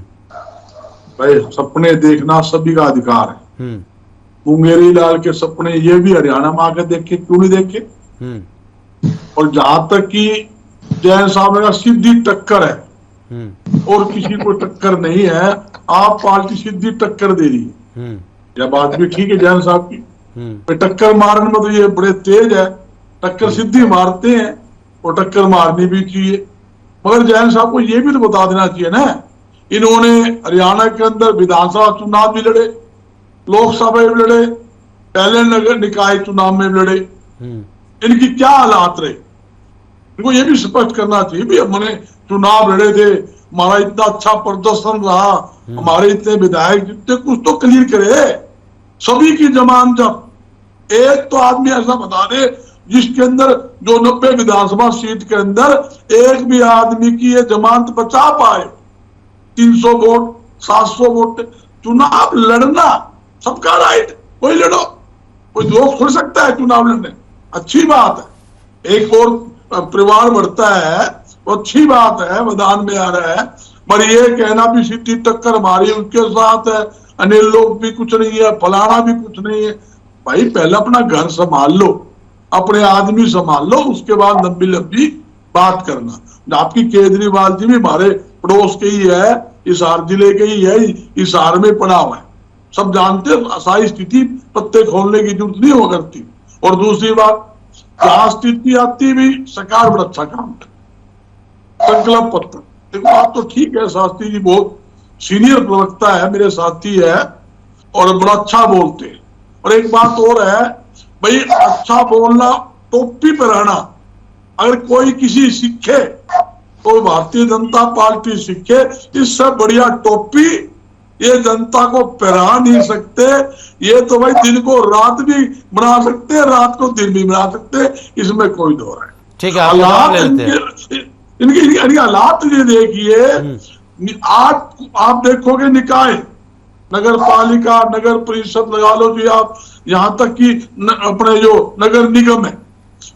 [SPEAKER 5] भाई, सपने देखना सभी का अधिकार है। मुंगेरी लाल के सपने ये भी हरियाणा में आकर देखे, क्यों नहीं देखे? और जहां तक कि जैन साहब का सीधी टक्कर है और किसी को टक्कर नहीं है, आप पार्टी सीधी टक्कर दे रही है, यह बात भी ठीक है जैन साहब की। टक्कर मारने में तो ये बड़े तेज है, टक्कर सीधी मारते हैं और टक्कर मारनी भी चाहिए। मगर जैन साहब को ये भी तो बता देना चाहिए ना, इन्होंने हरियाणा के अंदर विधानसभा चुनाव भी लड़े, लोकसभा में भी लड़े, पहले नगर निकाय चुनाव में भी लड़े। इनकी क्या हालात रहे, इनको ये भी स्पष्ट करना चाहिए भी हमने चुनाव लड़े थे, हमारा इतना अच्छा प्रदर्शन रहा, हमारे इतने विधायक जितने, कुछ तो क्लियर करे। सभी की जमानत, जब एक तो आदमी ऐसा बता दे जिसके अंदर जो 90 विधानसभा सीट के अंदर एक भी आदमी की ये जमानत बचा पाए। 300 वोट 700 वोट, चुनाव लड़ना सबका राइट, कोई लड़ो, कोई रोक थोड़ सकता है चुनाव लड़ने, अच्छी बात है। एक और परिवार बढ़ता है, वो अच्छी बात है, मैदान में आ रहा है। पर ये कहना भी सीधी टक्कर हमारी उनके साथ है, अनिल लोग भी कुछ नहीं है, फलाना भी कुछ नहीं है। भाई, पहले अपना घर संभाल लो, अपने आदमी संभाल लो, उसके बाद लंबी लंबी बात करना। आपकी केजरीवाल जी भी हमारे पड़ोस के ही है, हिसार जिले के ही है, हिसार में पड़ा हुआ है, सब जानते हैं। असाई स्थिति पत्ते खोलने की जरूरत नहीं हो करती। और दूसरी बात, जहां स्थिति आती भी सरकार बड़ा अच्छा काम है, संकल्प पत्र, देखो बात तो ठीक है, शास्त्री जी बहुत सीनियर प्रवक्ता है, मेरे साथी है और बड़ा अच्छा बोलते हैं। और एक बात और है भाई, अच्छा बोलना, टोपी पहनाना, अगर कोई किसी सीखे तो भारतीय जनता पार्टी सीखे। इससे बढ़िया टोपी ये जनता को पहना नहीं सकते। ये तो भाई दिन को रात भी बना सकते हैं, रात को दिन भी बना सकते हैं, इसमें कोई दो है।
[SPEAKER 1] ठीक है,
[SPEAKER 5] इनकी हालात ये देखिए, आप देखोगे निकाय, नगर पालिका, नगर परिषद लगा लो जी आप, यहां तक कि अपने जो नगर निगम है,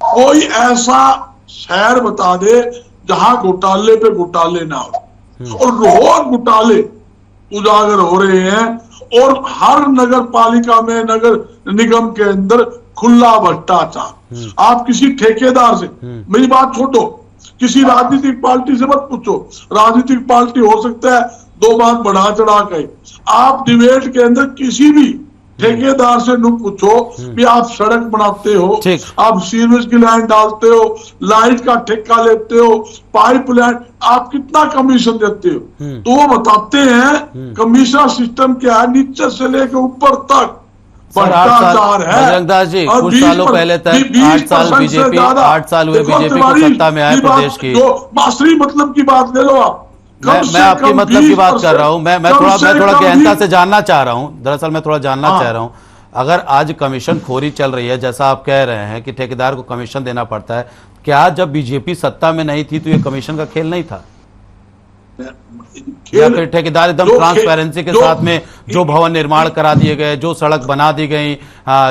[SPEAKER 5] कोई ऐसा शहर बता दे जहां घोटाले पे घोटाले ना हो। और रोज घोटाले उजागर हो रहे हैं और हर नगर पालिका में, नगर निगम के अंदर खुला भ्रष्टाचार। आप किसी ठेकेदार से, मेरी बात छोड़ो, किसी राजनीतिक पार्टी से मत पूछो, राजनीतिक पार्टी हो सकता है 2 बात बढ़ा चढ़ा के, आप डिबेट के अंदर किसी भी ठेकेदार से न पूछो कि आप सड़क बनाते हो, आप सीवरेज की लाइन डालते हो, लाइट का ठेका लेते हो, पाइपलाइन, आप कितना कमीशन देते हो, तो वो बताते हैं कमीशन सिस्टम क्या है, नीचे से लेकर ऊपर तक भ्रष्टाचार है।
[SPEAKER 1] बजरंगदास जी, कुछ सालों पहले तक 8 साल बीजेपी, 8 साल हुए बीजेपी की सत्ता में आए प्रदेश की।
[SPEAKER 5] मास्टरी मतलब की बात ले लो आप,
[SPEAKER 1] मैं आपकी मतलब की बात कर रहा हूं। मैं थोड़ा गहनता से जानना चाह रहा हूं। दरअसल मैं थोड़ा जानना चाह रहा हूं, अगर आज कमीशन खोरी चल रही है, जैसा आप कह रहे हैं कि ठेकेदार को कमीशन देना पड़ता है, क्या जब बीजेपी सत्ता में नहीं थी तो ये कमीशन का खेल नहीं था? या फिर ठेकेदार एकदम ट्रांसपेरेंसी के साथ में जो भवन निर्माण करा दिए गए, जो सड़क बना दी गई,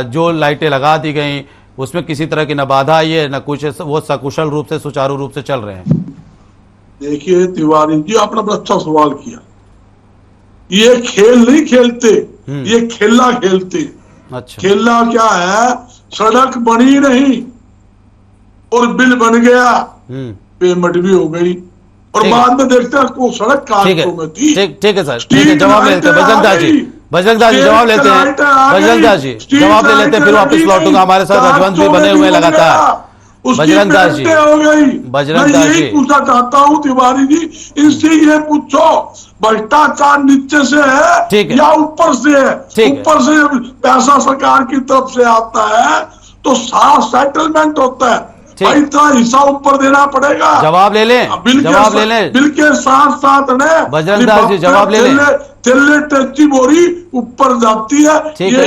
[SPEAKER 1] जो लाइटें लगा दी गई, उसमें किसी तरह की न बाधा आई है न कुछ, वो सकुशल रूप से, सुचारू रूप से चल रहे हैं?
[SPEAKER 5] देखिए तिवारी जी, आपने बड़ा अच्छा सवाल किया। ये खेल नहीं खेलते, ये खेला खेलते। अच्छा। खेलना क्या है, सड़क बनी नहीं और बिल बन गया, पेमेंट भी हो गई और बाद में देखते हैं को सड़क काटों में थी।
[SPEAKER 1] ठीक है सर, ठीक है, जवाब लेते हैं बजरंगदास जी, बजरंगदास जी जवाब लेते हैं, बजरंगदास जी जवाब ले लेते हैं, फिर वापस लौटूंगा। हमारे साथ रजवंत भी बने हुए लगातार। बजरंगदास जी, बजरंगदास जी,
[SPEAKER 5] पूछना चाहता हूँ तिवारी जी, इनसे ये पूछो भ्रष्टाचार नीचे से है या ऊपर से है? ऊपर से पैसा सरकार की तरफ से आता है तो साफ सेटलमेंट होता है, भाई इतना हिस्सा ऊपर देना पड़ेगा।
[SPEAKER 1] जवाब ले लें, जवाब ले लें,
[SPEAKER 5] बिल के साथ साथ
[SPEAKER 1] बजरंगदास जी जवाब ले लें।
[SPEAKER 5] बोरी ऊपर जाती है,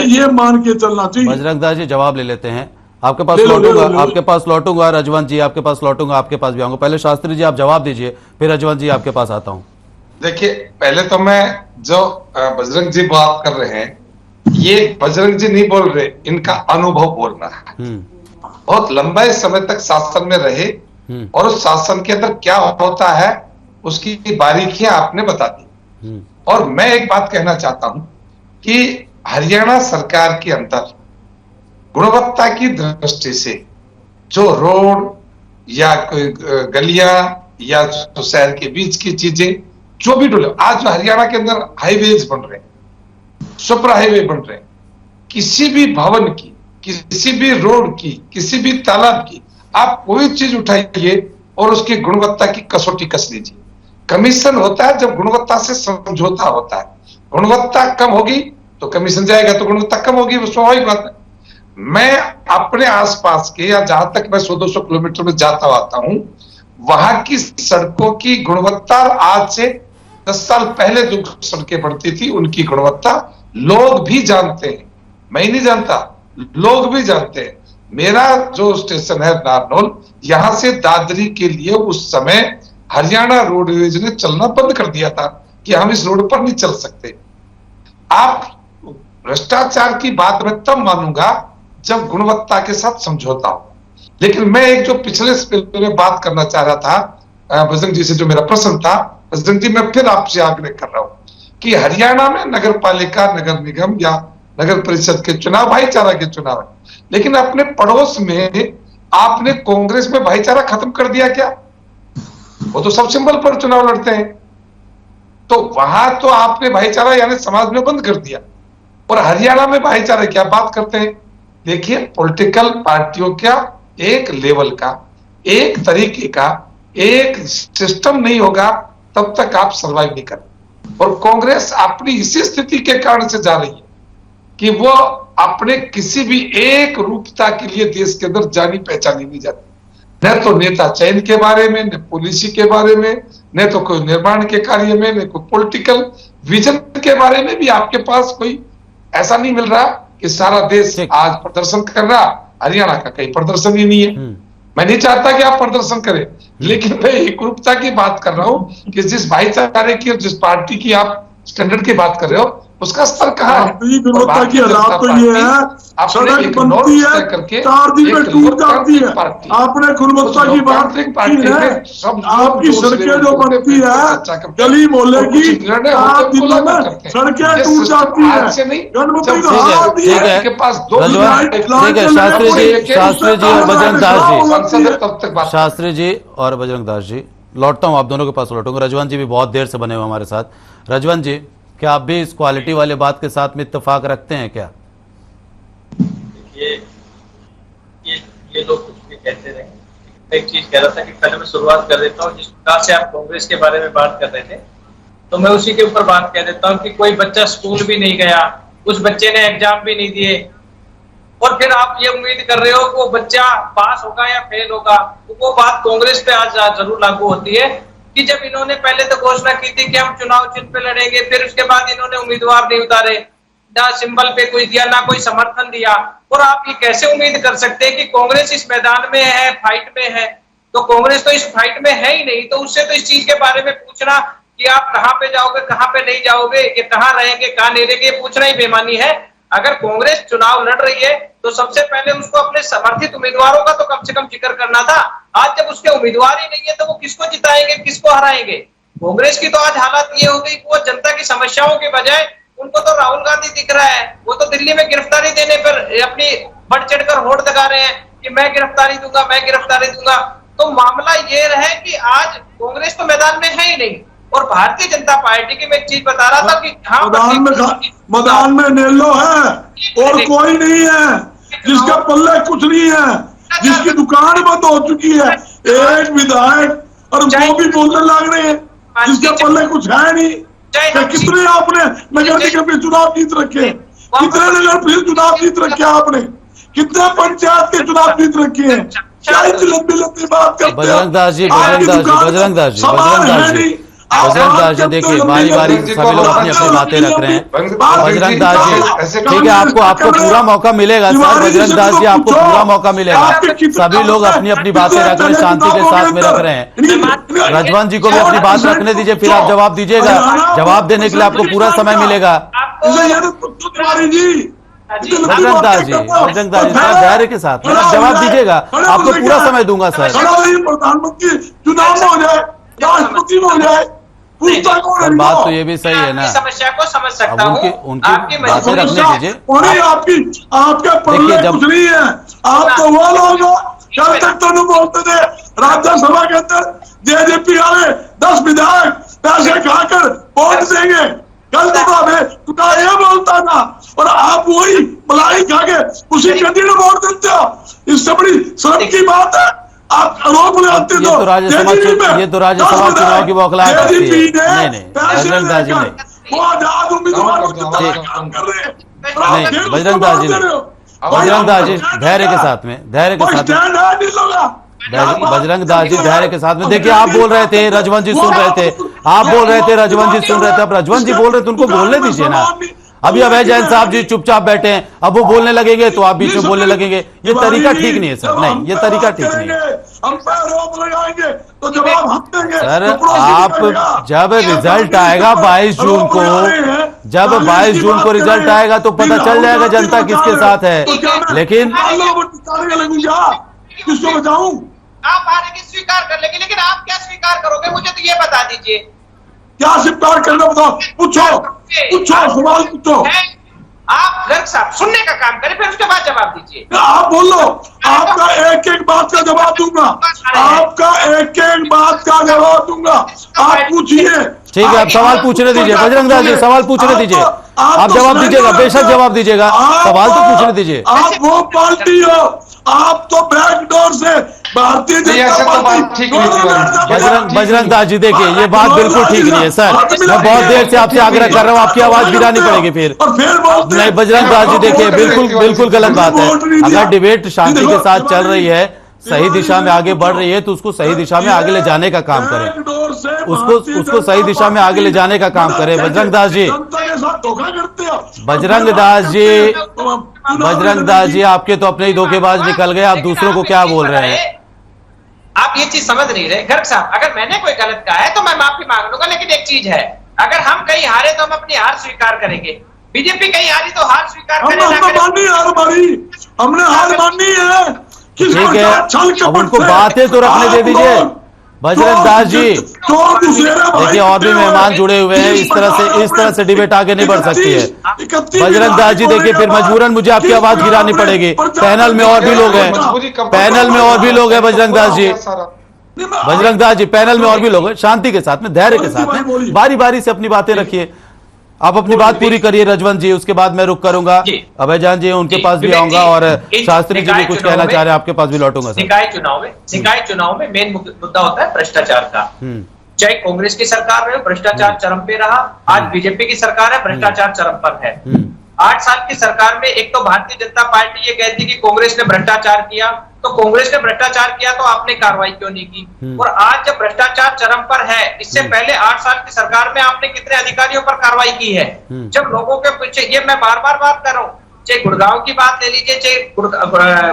[SPEAKER 5] ये मान के चलना चाहिए।
[SPEAKER 1] बजरंगदास जी जवाब ले लेते हैं। आपके पास लौटूंगा, आपके पास लौटूंगा। रजवंत जी आपके पास लौटूंगा, आपके पास भी आऊंगा। पहले शास्त्री जी आप जवाब दीजिए, फिर रजवंत जी आपके पास आता हूं।
[SPEAKER 4] देखिए, पहले तो मैं जो बजरंग जी बात कर रहे हैं, ये बजरंग जी नहीं बोल रहे, इनका अनुभव बोल रहा है। बहुत लंबे समय तक शासन में रहे और उस शासन के अंदर क्या होता है उसकी बारीकियां आपने बता दी। और मैं एक बात कहना चाहता हूं कि हरियाणा सरकार के अंदर गुणवत्ता की दृष्टि से जो रोड या कोई गलियां या तो शहर के बीच की चीजें जो भी डोले, आज जो हरियाणा के अंदर हाईवेज बन रहे हैं, सुपर हाईवे बन रहे हैं, किसी भी भवन की, किसी भी रोड की, किसी भी तालाब की आप कोई चीज उठाइए और उसकी गुणवत्ता की कसौटी कस लीजिए। कमीशन होता है जब गुणवत्ता से समझौता होता है। गुणवत्ता कम होगी तो कमीशन जाएगा, तो गुणवत्ता कम होगी, वो स्वाभाविक बात है। मैं अपने आसपास के या जहां तक मैं 100-200 किलोमीटर में जाता आता हूं, वहां की सड़कों की गुणवत्ता आज से 10 साल पहले जो सड़कें बनती थी उनकी गुणवत्ता लोग भी जानते हैं। मैं नहीं जानता, लोग भी जानते हैं। मेरा जो स्टेशन है नारनौल, यहां से दादरी के लिए उस समय हरियाणा रोडवेज ने चलना बंद कर दिया था कि हम इस रोड पर नहीं चल सकते। आप भ्रष्टाचार की बात मैं तब मानूंगा जब गुणवत्ता के साथ समझौता हो। लेकिन मैं एक जो पिछले स्पेल में बात करना चाह रहा था बजरंग जी से, जो मेरा प्रश्न था, बजरंग जी मैं फिर आपसे आग्रह कर रहा हूं कि हरियाणा में नगर पालिका, नगर निगम या नगर परिषद के चुनाव भाईचारा के चुनाव है, लेकिन अपने पड़ोस में आपने कांग्रेस में भाईचारा खत्म कर दिया क्या? वो तो सब सिंबल पर चुनाव लड़ते हैं, तो वहां तो आपने भाईचारा यानी समाज में बंद कर दिया। और हरियाणा में भाईचारा क्या बात करते हैं? देखिए, पॉलिटिकल पार्टियों का एक लेवल का, एक तरीके का, एक सिस्टम नहीं होगा तब तक आप सर्वाइव नहीं कर। और कांग्रेस अपनी इसी स्थिति के कारण से जा रही है कि वो अपने किसी भी एक रूपता के लिए देश के अंदर जानी पहचानी नहीं जाती। न तो नेता चयन के बारे में, न पॉलिसी के बारे में, न तो कोई निर्माण के कार्य में, न कोई पॉलिटिकल विजन के बारे में भी आपके पास कोई ऐसा नहीं मिल रहा कि सारा देश आज प्रदर्शन कर रहा। हरियाणा का कहीं प्रदर्शन ही नहीं है। मैं नहीं चाहता कि आप प्रदर्शन करें, लेकिन मैं एकरूपता की बात कर रहा हूं कि जिस भाईचारे की और जिस पार्टी की आप स्टैंडर्ड की बात कर रहे हो उसका स्तर कहाँ है?
[SPEAKER 5] गुणवत्ता की हालात तो ये है, सड़क बनती है 4 दिन में टूट जाती है। आपने गुणवत्ता की बात की है, आपकी सड़कें जो बनती है गली मोहल्ले की 4 दिनों में सड़कें टूट जाती है। गणपति का हाथ दिया
[SPEAKER 1] ठीक है, शास्त्री जी और बजरंग दास जी, शास्त्री जी और बजरंग दास जी, लौटता हूं, आप दोनों के पास लौटूंगा। रजवंत जी भी बहुत देर से बने हुए हमारे साथ। रजवंत जी, क्या आप भी इस क्वालिटी वाले बात के साथ में इत्तेफाक रखते हैं क्या?
[SPEAKER 6] ये लोग कुछ भी कहते रहे। एक चीज कह रहा था कि पहले मैं शुरुआत कर देता हूँ, जिस प्रकार से आप कांग्रेस के बारे में बात कर रहे थे, तो मैं उसी के ऊपर बात कह देता हूँ कि कोई बच्चा स्कूल भी नहीं गया, उस बच्चे ने एग्जाम भी नहीं दिए, और फिर आप ये उम्मीद कर रहे हो कि वो बच्चा पास होगा या फेल होगा। तो वो बात कांग्रेस पे आज जरूर लागू होती है कि जब इन्होंने पहले तो घोषणा की थी कि हम चुनाव चिन्ह पे लड़ेंगे, फिर उसके बाद इन्होंने उम्मीदवार नहीं उतारे, ना सिंबल पे कोई दिया, ना कोई समर्थन दिया। और आप ये कैसे उम्मीद कर सकते हैं कि कांग्रेस इस मैदान में है, फाइट में है? तो कांग्रेस तो इस फाइट में है ही नहीं। तो उससे तो इस चीज के बारे में पूछना कि आप कहां पे जाओगे, कहां पे नहीं जाओगे, ये कहां रहेंगे, कहां नहीं रहेंगे, पूछना ही बेमानी है। अगर कांग्रेस चुनाव लड़ रही है तो सबसे पहले उसको अपने समर्थित उम्मीदवारों का तो कम से कम जिक्र करना था। आज जब उसके उम्मीदवार ही नहीं है तो वो किसको जिताएंगे, किसको हराएंगे? कांग्रेस की तो आज हालत ये हो गई कि वो जनता की समस्याओं के बजाय उनको तो राहुल गांधी दिख रहा है। वो तो दिल्ली में गिरफ्तारी देने पर अपनी बढ़ चढ़कर होड़ लगा रहे हैं कि मैं गिरफ्तारी दूंगा, मैं गिरफ्तारी दूंगा। तो मामला ये रहे कि आज कांग्रेस तो मैदान में है ही नहीं। और भारतीय जनता पार्टी की मैं एक चीज बता रहा था कि
[SPEAKER 5] मैदान में नेलो है और कोई नहीं है, जिसके पल्ले कुछ नहीं है, जिसकी दुकान बंद हो चुकी है, एक विधायक और वो भी बोलने लग रहे हैं जिसके पल्ले कुछ है नहीं। कितने आपने नगर निगम के चुनाव जीत रखे, कितने नगर परिषद चुनाव जीत रखे आपने, कितने पंचायत के चुनाव जीत रखे हैं? क्या लंबी लंबी बात करते हैं?
[SPEAKER 1] बजरंग दास जी, बजरंग दास जी, बजरंग दास जी, बजरंग दास जी, बजरंग दास जी देखिए बारी बारी सभी लोग अपनी अपनी बातें रख रहे हैं। बजरंग दास जी ठीक है, आपको पूरा मौका मिलेगा सर। बजरंग दास जी आपको पूरा मौका मिलेगा। सभी लोग अपनी अपनी बातें रख रहे हैं, शांति के साथ में रख रहे हैं। रजवंत जी को भी अपनी बात रखने दीजिए, फिर आप जवाब दीजिएगा। जवाब देने के लिए आपको पूरा समय मिलेगा। बजरंग दास जी थोड़ा धैर्य के साथ जवाब दीजिएगा, आपको पूरा समय दूंगा सर।
[SPEAKER 5] प्रधानमंत्री चुनाव में हो जाए, राष्ट्रपति में हो जाए,
[SPEAKER 1] सर बात तो ये भी सही है ना,
[SPEAKER 6] समस्या को समझ सकता हूँ।
[SPEAKER 1] उनकी बातें रखने दीजिए।
[SPEAKER 5] आपके पल्ले कुछ नहीं है। आप तो वो लोग कल तक तो नहीं बोलते थे राज्यसभा के अंदर जेजेपी वाले 10 विधायक पैसे खाकर वोट देंगे। कल तो हमें टुका ये बोलता था और आप वही मलाई खा के उसी गति में वोट देते हो। इससे बड़ी शर्म की बात है। आप आरोप लगाते
[SPEAKER 1] ये तो राज्यसभा चुनाव की बौखलाहट करती है। नहीं बजरंग दास जी
[SPEAKER 5] वो आजाद उम्मीदवार
[SPEAKER 1] नहीं, बजरंग दास जी धैर्य के साथ में बजरंग दास जी धैर्य के साथ में देखिए। आप बोल रहे थे, रजवंत जी सुन रहे थे, आप बोल रहे थे, रजवंत जी सुन रहे थे। अब रजवंत जी बोल रहे थे, उनको बोलने दीजिए ना। अभी अभय जैन साहब जी चुपचाप बैठे हैं, अब वो बोलने लगेंगे तो आप बीच में बोलने लगेंगे। ये तरीका ठीक नहीं है सर, नहीं ये तरीका ठीक नहीं है सर। आप जब रिजल्ट आएगा 22 जून को, जब 22 जून को रिजल्ट आएगा तो पता चल जाएगा जनता किसके साथ है। लेकिन
[SPEAKER 5] किसको बचाऊं?
[SPEAKER 6] आप हारे की स्वीकार कर लेंगे, लेकिन आप क्या स्वीकार करोगे मुझे तो ये बता दीजिए।
[SPEAKER 5] क्या स्वीकार करना बताओ? पूछो सवाल पूछो।
[SPEAKER 6] आप गर्ग साहब सुनने का काम करें, फिर उसके बाद जवाब दीजिए।
[SPEAKER 5] आप बोलो, आपका एक एक बात का जवाब दूंगा, आपका एक एक बात का जवाब दूंगा। आप पूछिए।
[SPEAKER 1] ठीक है, आप सवाल पूछने दीजिए। बजरंग दास जी सवाल पूछने दीजिए, आप जवाब दीजिएगा, बेशक जवाब दीजिएगा, सवाल तो पूछने दीजिए।
[SPEAKER 5] आप वो पार्टी हो, आप तो बैकडोर से भारतीय जनता पार्टी।
[SPEAKER 1] बजरंग दास जी देखिए ये बात बिल्कुल ठीक नहीं है सर। मैं बहुत देर से आपसे आग्रह कर रहा हूँ, आपकी आवाज गिरानी पड़ेगी फिर। नहीं बजरंग दास जी देखिए बिल्कुल गलत बात है। अगर डिबेट शांति के साथ चल रही है, सही दिशा में आगे बढ़ रही है, तो उसको सही दिशा में आगे ले जाने का काम करें, उसको सही दिशा में आगे ले जाने का काम करें। बजरंग दास जी, बजरंग दास जी आपके तो अपने ही धोखेबाज निकल गए, आप दूसरों को क्या बोल रहे हैं?
[SPEAKER 6] आप ये चीज समझ नहीं रहे। गर्ग साहब अगर मैंने कोई गलत कहा है तो मैं माफी मांग लूंगा, लेकिन एक चीज है, अगर हम कहीं हारे तो हम अपनी हार स्वीकार करेंगे। बीजेपी कहीं हारी तो हार स्वीकार करें। हमने हार मानी है।
[SPEAKER 1] ठीक है, अब उनको बातें तो रखने दे दीजिए। बजरंग दास जी देखिए और भी मेहमान जुड़े हुए हैं, इस तरह से डिबेट आगे नहीं बढ़ सकती है। बजरंग दास जी देखिए फिर मजबूरन मुझे आपकी आवाज गिरानी पड़ेगी। पैनल में और भी लोग हैं, पैनल में और भी लोग हैं। बजरंग दास जी पैनल में और भी लोग हैं। शांति के साथ में, धैर्य के साथ में, बारी बारी से अपनी बातें रखिए। आप अपनी बात पूरी करिए रजवंत जी, उसके बाद मैं रुक करूंगा। अभय जान जी उनके पास भी आऊंगा और शास्त्री जी भी कुछ कहना चाह रहे हैं, आपके पास भी लौटूंगा।
[SPEAKER 6] निकाय चुनाव में मेन मुद्दा होता है भ्रष्टाचार का। चाहे कांग्रेस की सरकार रहे, भ्रष्टाचार चरम पे रहा। आज बीजेपी की सरकार है, भ्रष्टाचार चरम पर है। 8 साल की सरकार में एक तो भारतीय जनता पार्टी ये कहती कि कांग्रेस ने भ्रष्टाचार किया, तो कांग्रेस ने भ्रष्टाचार किया तो आपने कार्रवाई क्यों नहीं की? और आज जब भ्रष्टाचार चरम पर है, इससे पहले 8 साल की सरकार में आपने कितने अधिकारियों पर कार्रवाई की है? जब लोगों के पीछे, ये मैं बार बार बात कर रहा हूँ, चाहे गुड़गांव की बात ले लीजिए, चाहे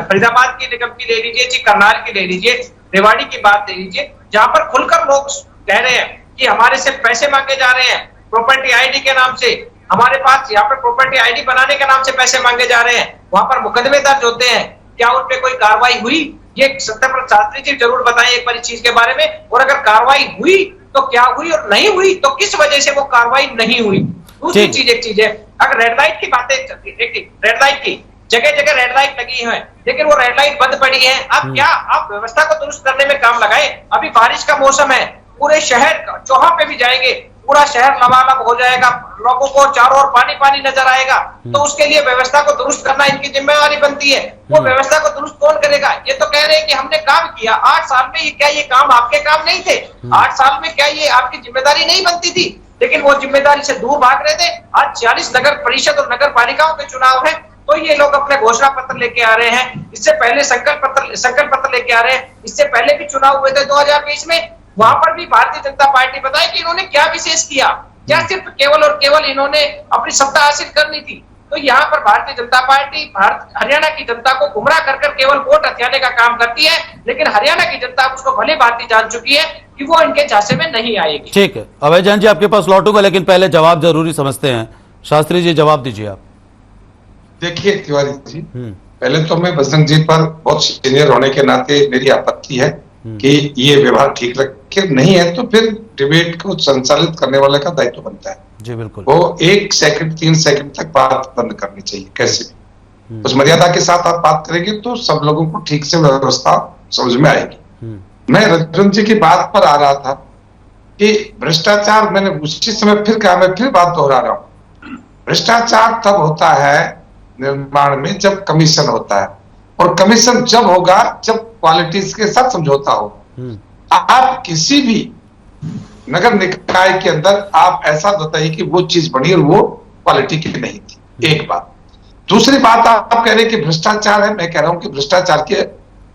[SPEAKER 6] फरीदाबाद की निगम की ले लीजिए, चाहे करनाल की ले लीजिए, रेवाड़ी की बात ले लीजिए, जहां पर खुलकर लोग कह रहे हैं कि हमारे से पैसे मांगे जा रहे हैं प्रॉपर्टी आईडी के नाम से, हमारे पास यहाँ पे प्रॉपर्टी आईडी बनाने के नाम से पैसे मांगे जा रहे हैं, वहां पर मुकदमे दर्ज होते हैं। क्या उन पे कोई कार्रवाई हुई? ये सत्यव्रत शास्त्री जी जरूर बताएं एक बार इस चीज के बारे में। और अगर कार्रवाई हुई तो क्या हुई, और नहीं हुई तो किस वजह से वो कार्रवाई नहीं हुई? दूसरी चीज एक चीज है, अगर रेड लाइट की बातें चलती, रेड लाइट की जगह जगह रेड लाइट लगी है, लेकिन वो रेड लाइट बंद पड़ी है। अब क्या आप व्यवस्था को दुरुस्त करने में काम लगाए? अभी बारिश का मौसम है, पूरे शहर चौहान पे भी जाएंगे, पूरा शहर लबालब हो जाएगा, लोगों को चारों ओर पानी पानी नजर आएगा। तो उसके लिए व्यवस्था को दुरुस्त करना इनकी जिम्मेवारी बनती है। वो व्यवस्था को दुरुस्त कौन करेगा? ये तो कह रहे हैं कि हमने काम किया 8 साल में। क्या ये काम आपके काम नहीं थे? 8 साल में क्या ये आपकी जिम्मेदारी नहीं बनती थी? लेकिन वो जिम्मेदारी से दूर भाग रहे थे। आज 46 नगर परिषद और नगर पालिकाओं के चुनाव है, तो ये लोग अपने घोषणा पत्र लेके आ रहे हैं। इससे पहले संकल्प पत्र लेके आ रहे हैं। इससे पहले भी चुनाव हुए थे 2020 में, वहां पर भी भारतीय जनता पार्टी बताए कि इन्होंने क्या विशेष किया, क्या सिर्फ केवल और केवल इन्होंने अपनी सत्ता हासिल करनी थी। तो यहाँ पर भारतीय जनता पार्टी हरियाणा की जनता को गुमराह कर केवल वोट हथियाने का काम करती है, लेकिन हरियाणा की जनता उसको भली भांति जान चुकी है कि वो इनके झांसे में नहीं आएगी।
[SPEAKER 1] ठीक है, अभय जैन जी आपके पास लौटूंगा, लेकिन पहले जवाब जरूरी समझते हैं। शास्त्री जी जवाब दीजिए आप।
[SPEAKER 4] देखिए तिवारी जी, पहले तो मैं बजरंग जी पर बहुत सीनियर होने के नाते मेरी आपत्ति है कि ये व्यवहार ठीक रखे, नहीं है तो फिर डिबेट को संचालित करने वाले का दायित्व बनता है
[SPEAKER 1] जी। बिल्कुल,
[SPEAKER 4] वो 1 सेकंड 3 सेकंड तक बात बंद करनी चाहिए, कैसे भी उस मर्यादा के साथ आप बात करेंगे तो सब लोगों को ठीक से व्यवस्था समझ में आएगी। मैं रजन जी की बात पर आ रहा था कि भ्रष्टाचार, मैंने उसी समय फिर कहा, मैं फिर बात दोहरा रहा हूं, भ्रष्टाचार तब होता है निर्माण में जब कमीशन होता है, और कमीशन जब होगा जब क्वालिटीज के साथ समझौता हो। आप किसी भी नगर निकाय के अंदर आप ऐसा बताइए कि वो चीज बनी और वो क्वालिटी की नहीं थी, एक बात। दूसरी बात, आप कह रहे हैं कि भ्रष्टाचार है, मैं कह रहा हूं कि भ्रष्टाचार के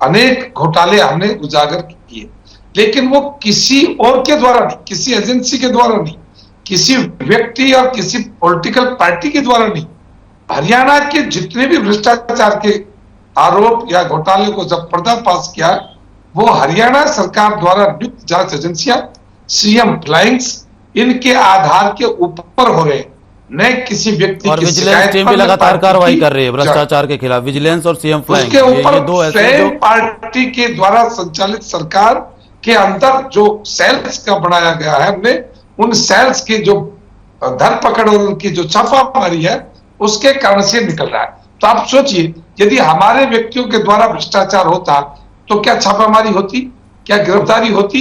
[SPEAKER 4] अनेक घोटाले हमने उजागर किए, लेकिन वो किसी और के द्वारा नहीं, किसी एजेंसी के द्वारा नहीं, किसी व्यक्ति और किसी पॉलिटिकल पार्टी के द्वारा नहीं। हरियाणा के जितने भी भ्रष्टाचार के आरोप या घोटाले को जब पर्दाफाश किया, वो हरियाणा सरकार द्वारा नियुक्त जांच एजेंसियां, सीएम फ्लाइंग्स, इनके आधार के ऊपर हो रहे, न किसी व्यक्ति
[SPEAKER 1] और
[SPEAKER 4] की
[SPEAKER 1] विजिलेंस टीम भी लगातार कार्रवाई कर रही है भ्रष्टाचार के खिलाफ। विजिलेंस और सीएम फ्लाइंग,
[SPEAKER 4] उसके ऊपर
[SPEAKER 1] दो ऐसे
[SPEAKER 4] स्वयं पार्टी के द्वारा संचालित सरकार के अंदर जो सेल्स का बनाया गया है, हमने उन सेल्स की जो धरपकड़ और उनकी जो छापामारी है उसके कारण से निकल रहा है। तो आप सोचिए, यदि हमारे व्यक्तियों के द्वारा भ्रष्टाचार होता तो क्या छापामारी होती, क्या गिरफ्तारी होती?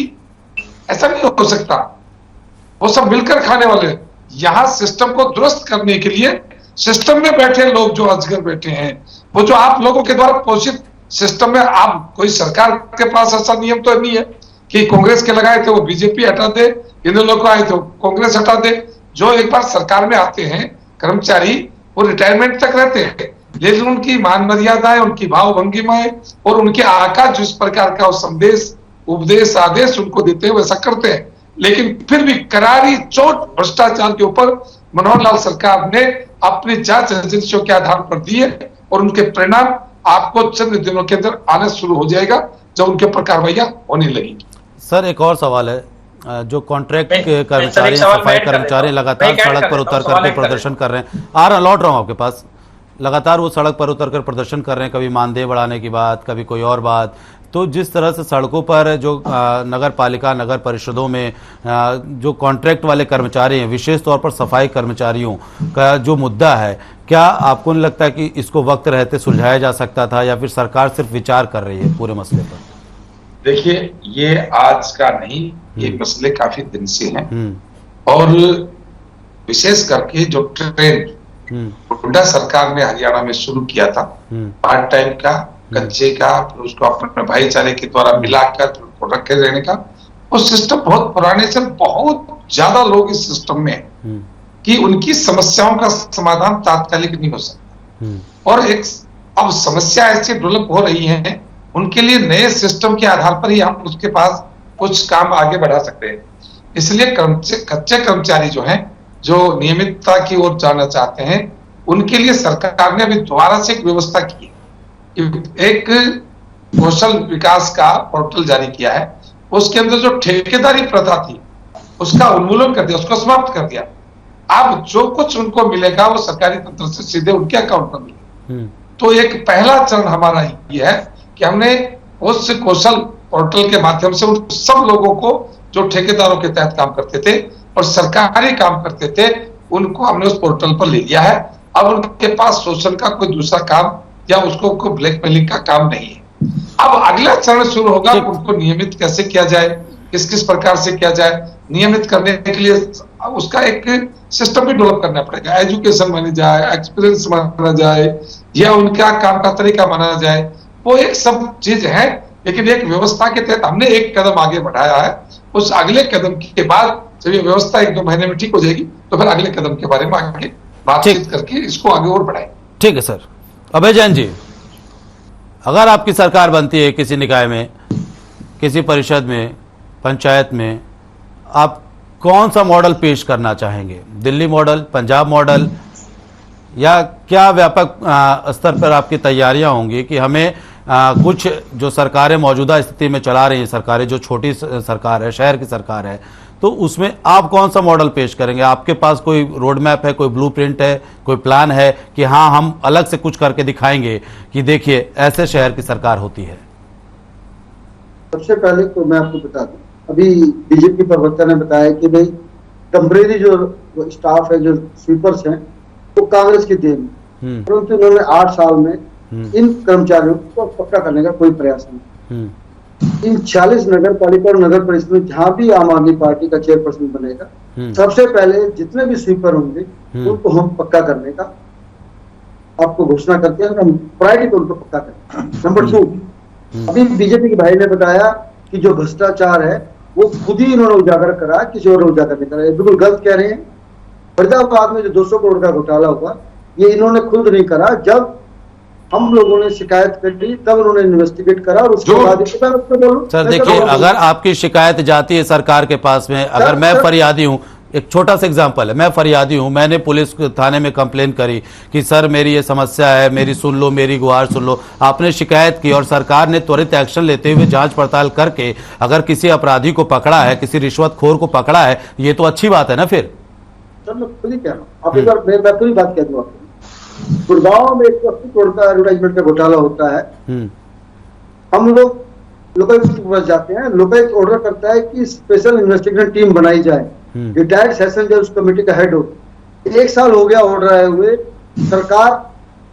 [SPEAKER 4] ऐसा नहीं हो सकता। वो सब मिलकर खाने वाले। यहां सिस्टम को दुरुस्त करने के लिए सिस्टम में बैठे लोग जो अजगर बैठे हैं, वो जो आप लोगों के द्वारा पोषित सिस्टम में, आप कोई सरकार के पास ऐसा नियम तो नहीं है कि कांग्रेस के लगाए थे वो बीजेपी हटा दे, इन लोगों को आए तो कांग्रेस हटा दे। जो एक बार सरकार में आते हैं कर्मचारी, वो रिटायरमेंट तक रहते हैं, लेकिन उनकी मान मर्यादाएं, उनकी भाव भंगिमाएं और उनके आका जिस प्रकार का संदेश, उपदेश, आदेश उनको देते हैं वैसा करते हैं। लेकिन फिर भी करारी चोट भ्रष्टाचार के ऊपर मनोहर लाल सरकार ने अपनी जांच एजेंसियों के आधार पर दिए, और उनके परिणाम आपको चंद दिनों के अंदर आने शुरू हो जाएगा जब उनके ऊपर कार्रवाइयां होने लगेंगी।
[SPEAKER 1] सर एक और सवाल है, जो कॉन्ट्रैक्ट के कर्मचारी, सफाई कर्मचारी लगातार सड़क पर उतर करके प्रदर्शन कर रहे हैं, लौट रहा हूं आपके पास, लगातार वो सड़क पर उतरकर प्रदर्शन कर रहे हैं, कभी मानदेय बढ़ाने की बात, कभी कोई और बात। तो जिस तरह से सड़कों पर जो नगर पालिका, नगर परिषदों में जो कॉन्ट्रैक्ट वाले कर्मचारी हैं, विशेष तौर पर सफाई कर्मचारियों का जो मुद्दा है, क्या आपको नहीं लगता कि इसको वक्त रहते सुलझाया जा सकता था, या फिर सरकार सिर्फ विचार कर रही है पूरे मसले पर?
[SPEAKER 4] देखिए, ये आज का नहीं, ये मसले काफी दिन से हैं, और विशेष करके जो ट्रेंड हुड्डा सरकार ने हरियाणा में शुरू किया था, पार्ट टाइम का, कच्चे का, फिर उसको अपने भाईचारे के द्वारा मिलाकर रखे रहने का, वो सिस्टम बहुत पुराने से, बहुत ज्यादा लोग इस सिस्टम में हैं कि उनकी समस्याओं का समाधान तात्कालिक नहीं हो सकता। और एक अब समस्या ऐसी डेवलप हो रही है, उनके लिए नए सिस्टम के आधार पर ही हम उसके पास कुछ काम आगे बढ़ा सकते हैं। इसलिए कच्चे कर्मचारी जो हैं, जो नियमितता की ओर जाना चाहते हैं, उनके लिए सरकार ने अभी दोबारा से एक व्यवस्था की है, एक कौशल विकास का पोर्टल जारी किया है। उसके अंदर जो ठेकेदारी प्रथा थी उसका उन्मूलन कर दिया, उसको समाप्त कर दिया। अब जो कुछ उनको मिलेगा वो सरकारी तंत्र से सीधे उनके अकाउंट में मिलेगा। तो एक पहला चरण हमारा ये है कि हमने उस कौशल पोर्टल के माध्यम से उन सब लोगों को जो ठेकेदारों के तहत काम करते थे और सरकारी काम करते थे, उनको हमने उस पोर्टल पर ले लिया है। अब उनके पास शोषण का कोई दूसरा काम या उसको कोई ब्लैकमेलिंग का काम नहीं है। अब अगला चरण शुरू होगा, उनको नियमित कैसे किया जाए, किस किस प्रकार से किया जाए। नियमित करने के लिए उसका एक सिस्टम भी डेवलप करना पड़ेगा, एजुकेशन मानी जाए, एक्सपीरियंस माना जाए, या उनका काम का तरीका माना जाए, वो एक सब चीज है। लेकिन एक व्यवस्था के तहत हमने एक कदम आगे बढ़ाया है। उस अगले कदम के बाद जब ये व्यवस्था 1-2 महीने में ठीक हो जाएगी तो फिर अगले कदम के बारे में आगे बातचीत करके इसको आगे और बढ़ाएं।
[SPEAKER 1] ठीक है सर। अभय जैन जी, अगर आपकी सरकार बनती है किसी निकाय में, किसी परिषद में, पंचायत में आप कौन सा मॉडल पेश करना चाहेंगे? दिल्ली मॉडल, पंजाब मॉडल, या क्या व्यापक स्तर पर आपकी तैयारियां होंगी कि हमें कुछ जो सरकारें मौजूदा स्थिति में चला रही हैं, सरकारें जो छोटी सरकार है, शहर की सरकार है, तो उसमें आप कौन सा मॉडल पेश करेंगे? आपके पास कोई रोड मैप है, कोई ब्लूप्रिंट है, कोई प्लान है कि हाँ हम अलग से कुछ करके दिखाएंगे कि देखिए ऐसे शहर की सरकार होती है?
[SPEAKER 7] सबसे पहले तो मैं आपको बता दूं, अभी बीजेपी प्रवक्ता ने बताया कि भाई टेम्परेरी जो स्टाफ है, जो स्वीपर्स हैं, वो कांग्रेस की देन है, परंतु उन्होंने 8 साल में इन कर्मचारियों को पक्का करने का कोई प्रयास नहीं। इन 40 नगर पालिका और नगर परिषद में जहां भी आम आदमी पार्टी का चेयरपर्सन बनेगा, सबसे पहले जितने भी स्वीपर होंगे उनको हम पक्का करने का आपको घोषणा करते हैं, हम प्रायोरिटी पे उनको पक्का करते हैं। नंबर 2, अभी बीजेपी के भाई ने बताया कि जो भ्रष्टाचार है वो खुद ही इन्होंने उजागर करा, किसी और उजागर नहीं करा। बिल्कुल गलत कह रहे हैं। फरीदाबाद में जो 200 करोड़ का घोटाला हुआ, ये इन्होंने खुद नहीं करा। जब हम लोगों ने शिकायत करी तब उन्होंने इन्वेस्टिगेट करा और उसके बाद
[SPEAKER 1] सर देखिए, अगर आपकी शिकायत जाती है सरकार के पास में, अगर मैं फरियादी हूं, एक छोटा सा एग्जांपल है, मैं फरियादी हूं, मैंने पुलिस थाने में कंप्लेन करी कि सर मेरी ये समस्या है, मेरी सुन लो, मेरी गुहार सुन लो। आपने शिकायत की और सरकार ने त्वरित एक्शन लेते हुए जांच पड़ताल करके अगर किसी अपराधी को पकड़ा है, किसी रिश्वतखोर को पकड़ा है, ये तो अच्छी बात है ना। फिर
[SPEAKER 7] सर मैं खुद ही कह रहा हूँ, आप एक बार मैं पूरी बात कह दूं आपको। गुड़गांव में 180 करोड़ का एडवर्टाइजमेंट का घोटाला होता है। हम लोग लोकायुक्त के पास जाते हैं, लोकायुक्त ऑर्डर करता है कि स्पेशल इन्वेस्टिगेशन टीम बनाई जाए। रिटायर्ड सेशन जज उस कमेटी का हेड हो। 1 साल हो गया ऑर्डर आए हुए, सरकार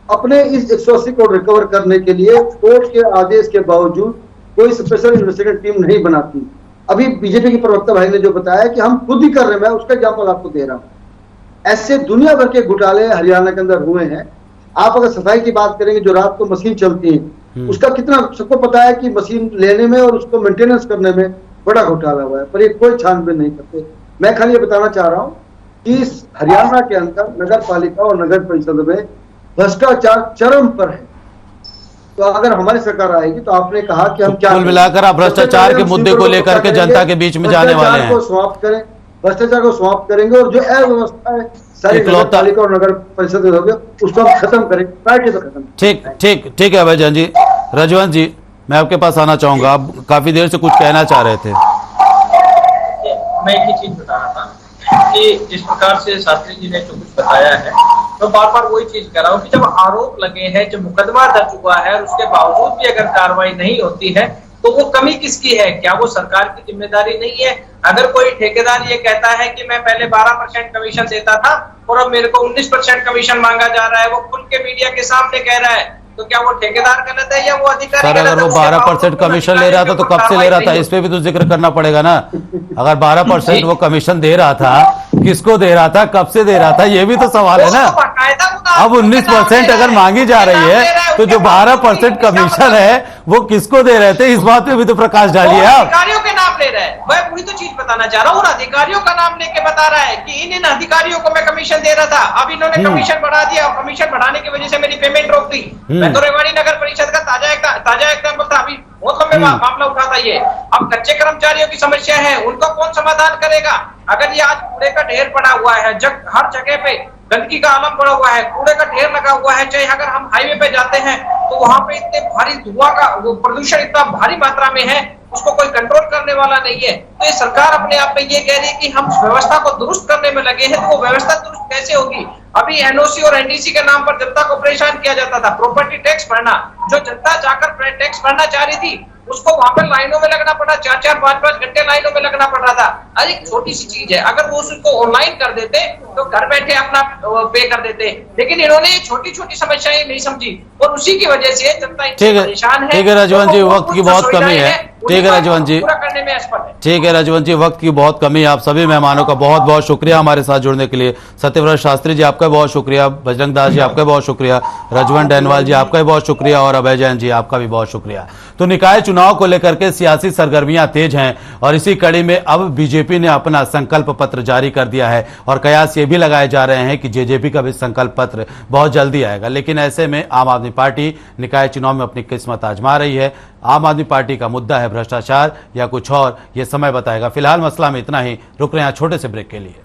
[SPEAKER 7] अपने इस 180 करोड़ रिकवर करने के लिए कोर्ट के आदेश के बावजूद कोई स्पेशल इन्वेस्टिगेशन टीम नहीं बनाती। अभी बीजेपी के प्रवक्ता भाई ने जो बताया कि हम खुद ही कर रहे हैं, मैं उसका एग्जाम्पल आपको दे रहा हूं। ऐसे दुनिया भर के घोटाले हरियाणा के अंदर हुए हैं। आप अगर सफाई की बात करेंगे, जो रात को मशीन चलती है, उसका कितना सबको पता है कि मशीन लेने में और उसको मेंटेनेंस करने में बड़ा घोटाला हुआ है, पर ये कोई छानबीन नहीं करते। मैं खाली ये बताना चाह रहा हूँ कि इस हरियाणा के अंदर नगर पालिका और नगर परिषद में भ्रष्टाचार चरम पर है। तो अगर हमारी सरकार आएगी तो आपने कहा कि हम क्या
[SPEAKER 1] कुल मिलाकर आप भ्रष्टाचार के मुद्दे को लेकर के जनता के बीच में जाने वाले हैं,
[SPEAKER 7] समाप्त करें, भ्रष्टाचार को समाप्त करेंगे और जो अव्यवस्था है सारी नगर पालिका और नगर परिषद में होगी उसको हम खत्म करेंगे, पार्टी तो खत्म।
[SPEAKER 1] ठीक ठीक ठीक है अभय जैन जी। रजवंत जी, मैं आपके पास आना चाहूंगा, आप काफी देर से कुछ कहना चाह रहे थे।
[SPEAKER 6] मैं एक ही चीज बता रहा था कि जिस प्रकार से शास्त्री जी ने जो कुछ बताया है, तो बार बार वही चीज कह रहा हूँ कि जब आरोप लगे हैं, जब मुकदमा दर्ज हुआ है और उसके बावजूद भी अगर कार्रवाई नहीं होती है तो वो कमी किसकी है? क्या वो सरकार की जिम्मेदारी नहीं है? अगर कोई ठेकेदार ये कहता है कि मैं पहले 12% कमीशन देता था और अब मेरे को 19% कमीशन मांगा जा रहा है, वो खुल के मीडिया के सामने कह रहा है, तो क्या वो ठेकेदार गलत है या वो अधिकारी गलत है?
[SPEAKER 1] अगर वो 12% कमीशन ले रहा था तो कब से ले रहा था, इस पे भी तो जिक्र करना पड़ेगा ना। अगर 12% वो कमीशन दे रहा था, किसको दे रहा था, कब से दे रहा था, ये भी तो सवाल है ना। अब 19% अगर मांगी जा रही है तो जो 12% कमीशन है वो किसको दे रहे थे, इस बात पे भी तो प्रकाश डालिए आप।
[SPEAKER 6] अधिकारियों के नाम ले रहा है, वह पूरी तो चीज बताना चाह रहा हूँ। अधिकारियों का नाम लेके बता रहा है कि इन अधिकारियों को मैं कमीशन दे रहा था, अब इन्होंने कमीशन बढ़ा दिया और कमीशन बढ़ाने की वजह से मेरी पेमेंट रोक दी। मैं तो रेवाड़ी नगर परिषद का ताजा एग्जाम्पल था, अभी बहुत लंबे मामला उठा था ये। अब कच्चे कर्मचारियों की समस्या है, उनका कौन समाधान करेगा? अगर ये आज कूड़े का ढेर पड़ा हुआ है, हर जगह पे गंदगी का आलम पड़ा हुआ है, कूड़े का ढेर लगा हुआ है, चाहे अगर हम हाईवे पे जाते हैं तो वहां पे इतने भारी धुआं का वो प्रदूषण इतना भारी मात्रा में है, उसको कोई कंट्रोल करने वाला नहीं है। तो ये सरकार अपने आप में ये कह रही है कि हम व्यवस्था को दुरुस्त करने में लगे हैं, तो वो व्यवस्था दुरुस्त कैसे होगी? अभी एनओसी और एनडीसी के नाम पर जनता को परेशान किया जाता था, प्रॉपर्टी टैक्स भरना, जो जनता जाकर टैक्स भरना चाह रही थी उसको वहां पर लाइनों में लगना पड़ा, 4-4, 5-5 घंटे लाइनों में लगना पड़ रहा था। अरे छोटी सी चीज है, अगर वो उसको ऑनलाइन कर देते तो घर बैठे अपना पे कर देते, लेकिन इन्होंने ये छोटी छोटी समस्याएं नहीं समझी और उसी की वजह से जनता परेशान है।
[SPEAKER 1] ठीक है रजवंत जी, वक्त की बहुत कमी है। ठीक है रजवंत जी,
[SPEAKER 6] पूरा करने में असफल है।
[SPEAKER 1] ठीक है रजवंत जी, वक्त की बहुत कमी है। आप सभी मेहमानों का बहुत बहुत शुक्रिया हमारे साथ जुड़ने के लिए। सत्यव्रत शास्त्री जी आपका बहुत शुक्रिया, बजरंग दास जी आपका बहुत शुक्रिया, रजवंत डैनवाल जी आपका भी बहुत शुक्रिया और अभय जैन जी आपका भी बहुत शुक्रिया। तो निकाय चुनाव को लेकर के सियासी सरगर्मियां तेज हैं और इसी कड़ी में अब बीजेपी ने अपना संकल्प पत्र जारी कर दिया है और कयास ये भी लगाए जा रहे हैं कि जेजेपी का भी संकल्प पत्र बहुत जल्दी आएगा। लेकिन ऐसे में आम आदमी पार्टी निकाय चुनाव में अपनी किस्मत आजमा रही है। आम आदमी पार्टी का मुद्दा है भ्रष्टाचार या कुछ और, ये समय बताएगा। फिलहाल मसला में इतना ही, रुक रहे हैं छोटे से ब्रेक के लिए।